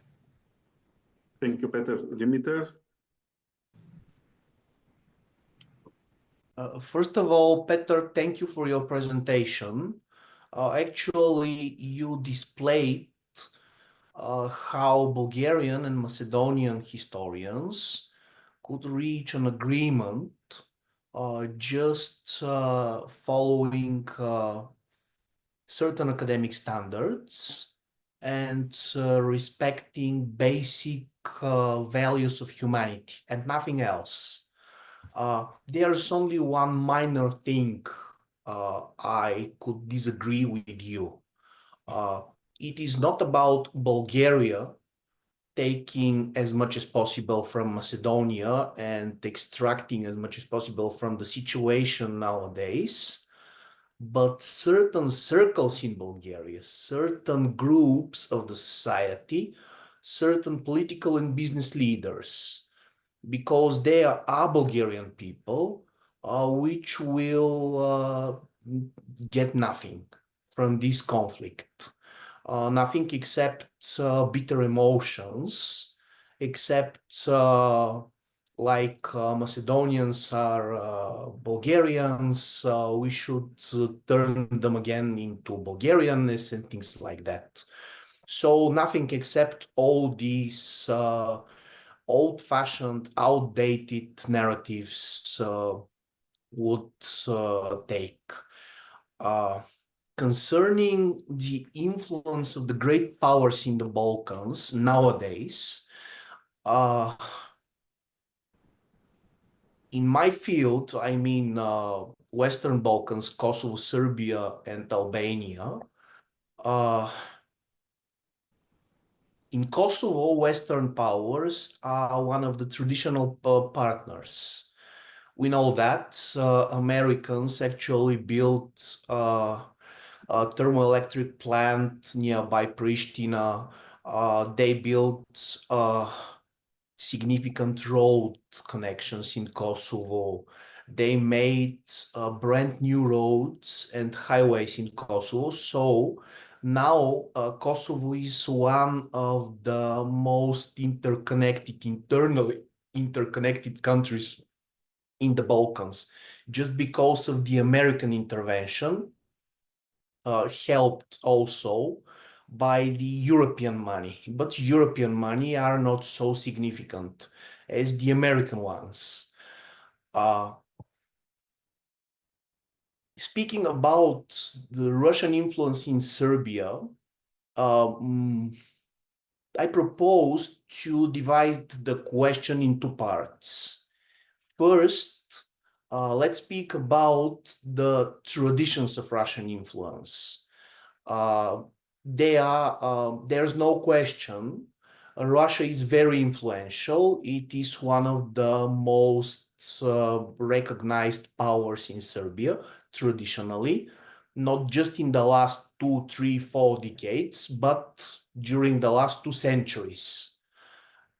Speaker 2: Thank you, Peter. Dimitar?
Speaker 4: First of all, Peter, thank you for your presentation. Actually, you displayed how Bulgarian and Macedonian historians could reach an agreement just following certain academic standards and respecting basic values of humanity and nothing else. There's only one minor thing I could disagree with you. It is not about Bulgaria taking as much as possible from Macedonia and extracting as much as possible from the situation nowadays, but certain circles in Bulgaria, certain groups of the society, certain political and business leaders, because they are Bulgarian people, which will get nothing from this conflict. nothing except bitter emotions, except Macedonians are Bulgarians, we should turn them again into Bulgarians and things like that. So nothing except all these old-fashioned, outdated narratives would take. Concerning the influence of the great powers in the Balkans nowadays, in my field, I mean Western Balkans, Kosovo, Serbia, and Albania. In Kosovo, Western powers are one of the traditional partners. We know that Americans actually built a thermoelectric plant nearby Pristina. They built significant road connections in Kosovo. They made brand new roads and highways in Kosovo. So now Kosovo is one of the most internally interconnected countries in the Balkans, just because of the American intervention, helped also by the European money. But European money are not so significant as the American ones. Speaking about the Russian influence in Serbia, I propose to divide the question into two parts. First, let's speak about the traditions of Russian influence. There's no question. Russia is very influential. It is one of the most recognized powers in Serbia, traditionally, not just in the last 2, 3, 4 decades, but during the last 2 centuries.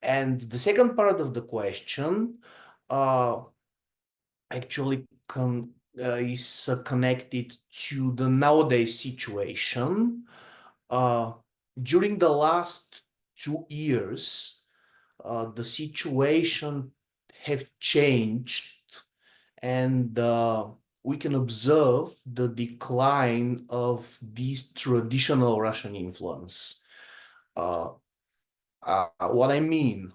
Speaker 4: And the second part of the question actually is connected to the nowadays situation. During the last 2 years, the situation have changed, and we can observe the decline of this traditional Russian influence. What I mean,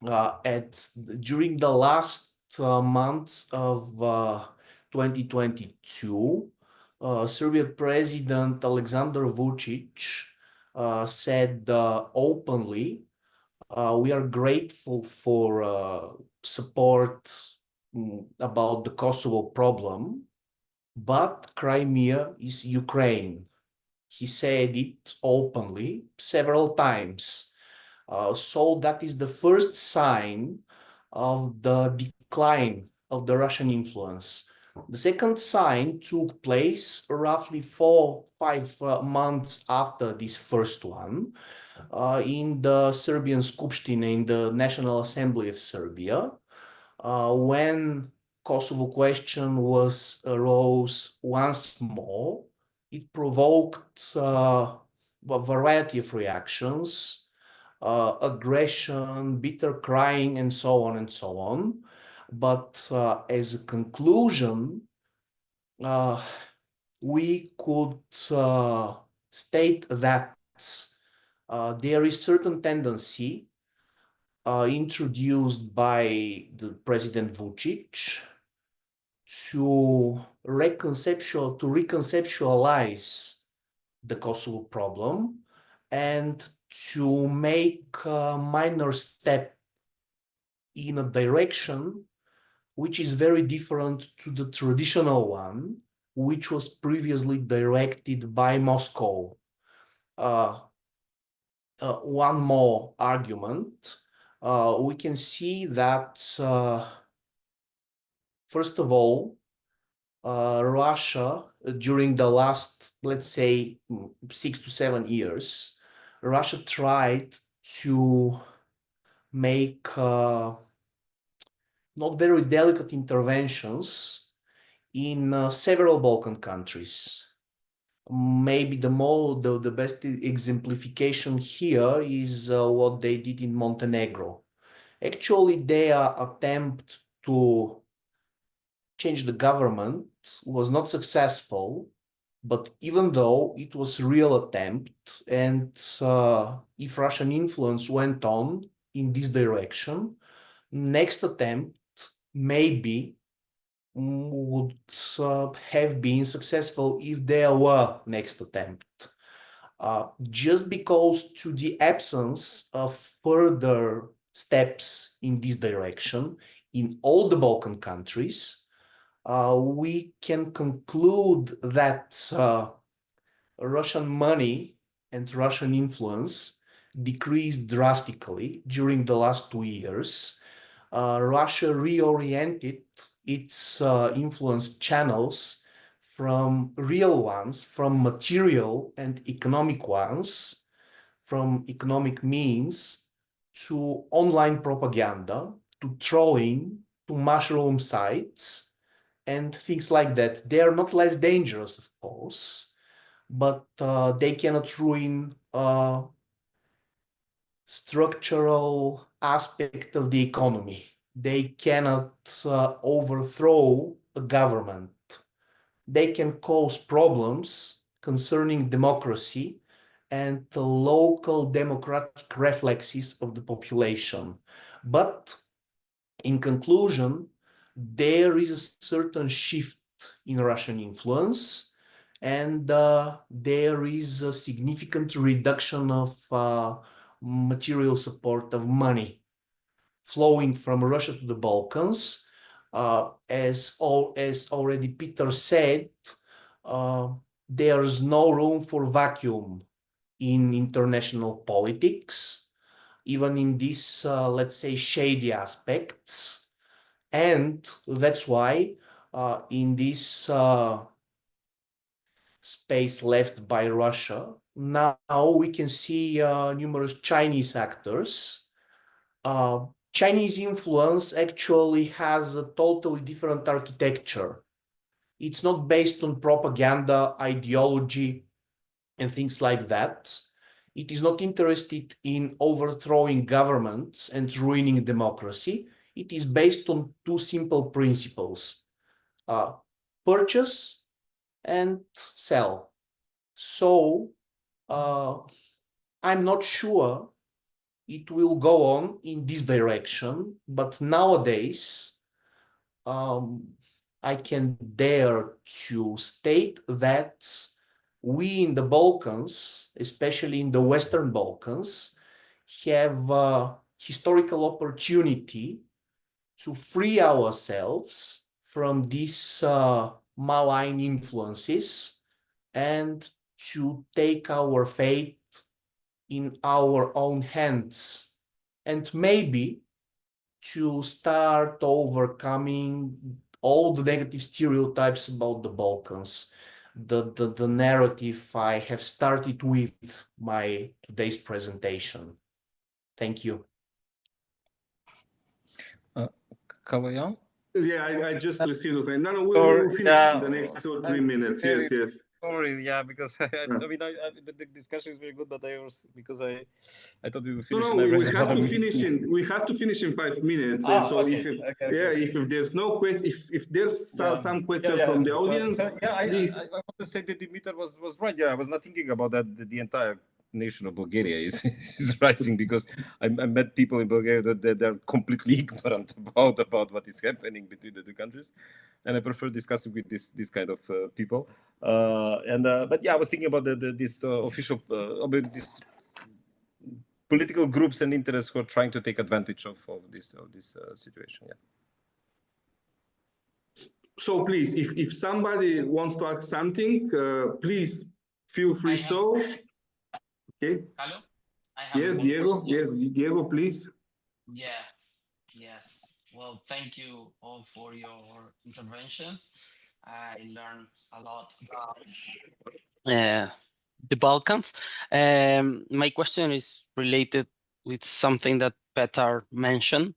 Speaker 4: during the last months of 2022, Serbian President Alexander Vučić said openly, we are grateful for support about the Kosovo problem, but Crimea is Ukraine. He said it openly several times. So that is the first sign of the decline of the Russian influence. The second sign took place roughly 4-5 months after this first one, in the Serbian Skupština, in the National Assembly of Serbia, when Kosovo question arose once more. It provoked a variety of reactions, aggression, bitter crying, and so on and so on. But as a conclusion, we could state that there is certain tendency introduced by the President Vučić to reconceptualize the Kosovo problem and to make a minor step in a direction which is very different to the traditional one, which was previously directed by Moscow. One more argument. We can see that, first of all, Russia, during the last, let's say, 6 to 7 years, Russia tried to make not very delicate interventions in several Balkan countries. Maybe the best exemplification here is what they did in Montenegro. Actually, their attempt to change the government was not successful, but even though it was a real attempt, and if Russian influence went on in this direction, next attempt maybe would have been successful if there were next attempt. Just because to the absence of further steps in this direction in all the Balkan countries, we can conclude that Russian money and Russian influence decreased drastically during the last 2 years. Russia reoriented its influence channels from real ones, from material and economic ones, from economic means, to online propaganda, to trolling, to mushroom sites, and things like that. They are not less dangerous, of course, but they cannot ruin structural aspect of the economy. They cannot overthrow a government. They can cause problems concerning democracy and the local democratic reflexes of the population. But in conclusion, there is a certain shift in Russian influence, and there is a significant reduction of material support of money flowing from Russia to the Balkans. As already Peter said, there's no room for vacuum in international politics, even in these, let's say, shady aspects. And that's why in this space left by Russia, now we can see numerous Chinese actors. Chinese influence actually has a totally different architecture. It's not based on propaganda, ideology, and things like that. It is not interested in overthrowing governments and ruining democracy. It is based on two simple principles: purchase and sell. So I'm not sure it will go on in this direction, but nowadays I can dare to state that we in the Balkans, especially in the Western Balkans, have a historical opportunity to free ourselves from these malign influences and to take our fate in our own hands, and maybe to start overcoming all the negative stereotypes about the Balkans, the narrative I have started with my today's presentation. Thank you.
Speaker 5: Kaloyan?
Speaker 2: Yeah, I just received it. No, we'll finish in the next 2 or 3 minutes. Yes, yes.
Speaker 5: Sorry, yeah, because I mean, the discussion is very good, but I thought we would finish.
Speaker 2: No, we have to finish in. We have to finish in 5 minutes. So
Speaker 5: okay.
Speaker 2: If there's no question, if there's some question from the audience, please.
Speaker 5: I want to say that Dimitar was right. Yeah, I was not thinking about that. The entire nation of Bulgaria is rising, because I met people in Bulgaria that they're completely ignorant about what is happening between the two countries, and I prefer discussing with this kind of people. But yeah, I was thinking about this official about this political groups and interests who are trying to take advantage of this situation. Yeah.
Speaker 2: So please, if somebody wants to ask something, please feel free. Okay.
Speaker 6: Hello?
Speaker 2: Yes, Diego. Yes, Diego, please.
Speaker 6: Yeah. Yes. Well, thank you all for your interventions. I learned a lot about the Balkans. My question is related with something that Petar mentioned.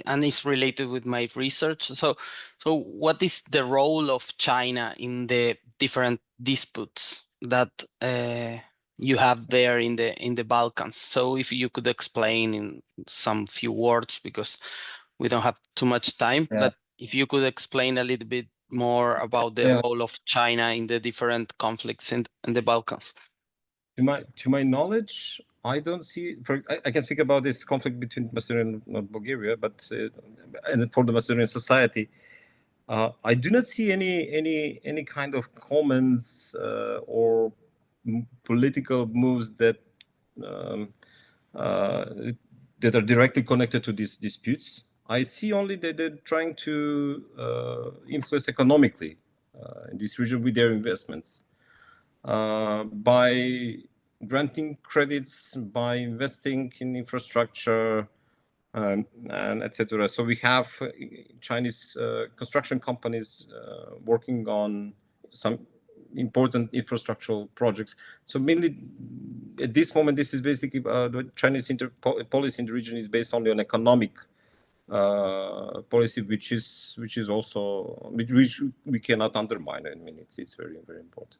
Speaker 6: and it's related with my research. So what is the role of China in the different disputes that you have there in the Balkans? So if you could explain in some few words, because we don't have too much time, but if you could explain a little bit more about the role of China in the different conflicts in the Balkans.
Speaker 5: To my knowledge, I don't see. I can speak about this conflict between Macedonia and Bulgaria, but and for the Macedonian society, I do not see any kind of comments or political moves that that are directly connected to these disputes. I see only that they're trying to influence economically in this region with their investments by granting credits, by investing in infrastructure, and etc. So we have Chinese construction companies working on some important infrastructural projects. So mainly at this moment, this is basically the Chinese policy in the region is based only on economic policy, which is also which we cannot undermine. I mean, it's very, very important.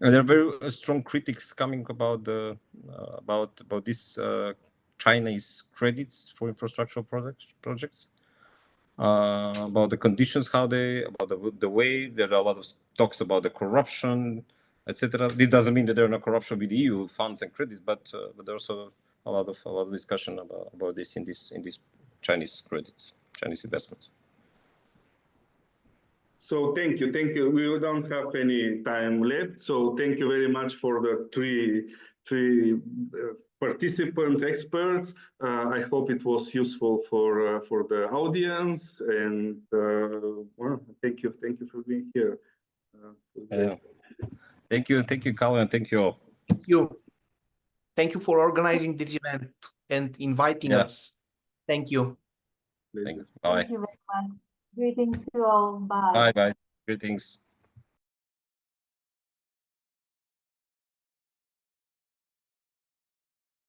Speaker 5: And there are very strong critics coming about the about this Chinese credits for infrastructural projects. About the conditions, about the way. There are a lot of talks about the corruption, etc. This doesn't mean that there are no corruption with EU funds and credits, but there's also a lot of discussion about this in these Chinese credits, Chinese investments.
Speaker 2: So thank you. We don't have any time left. So thank you very much for the three participants, experts. I hope it was useful for the audience. And well, thank you for being here.
Speaker 5: Thank you, Kaloyan. Thank you all.
Speaker 4: Thank you for organizing this event and inviting us. Thank you.
Speaker 5: Thank you. Bye.
Speaker 3: Thank you very much. Greetings to all. Bye.
Speaker 5: Bye. Greetings.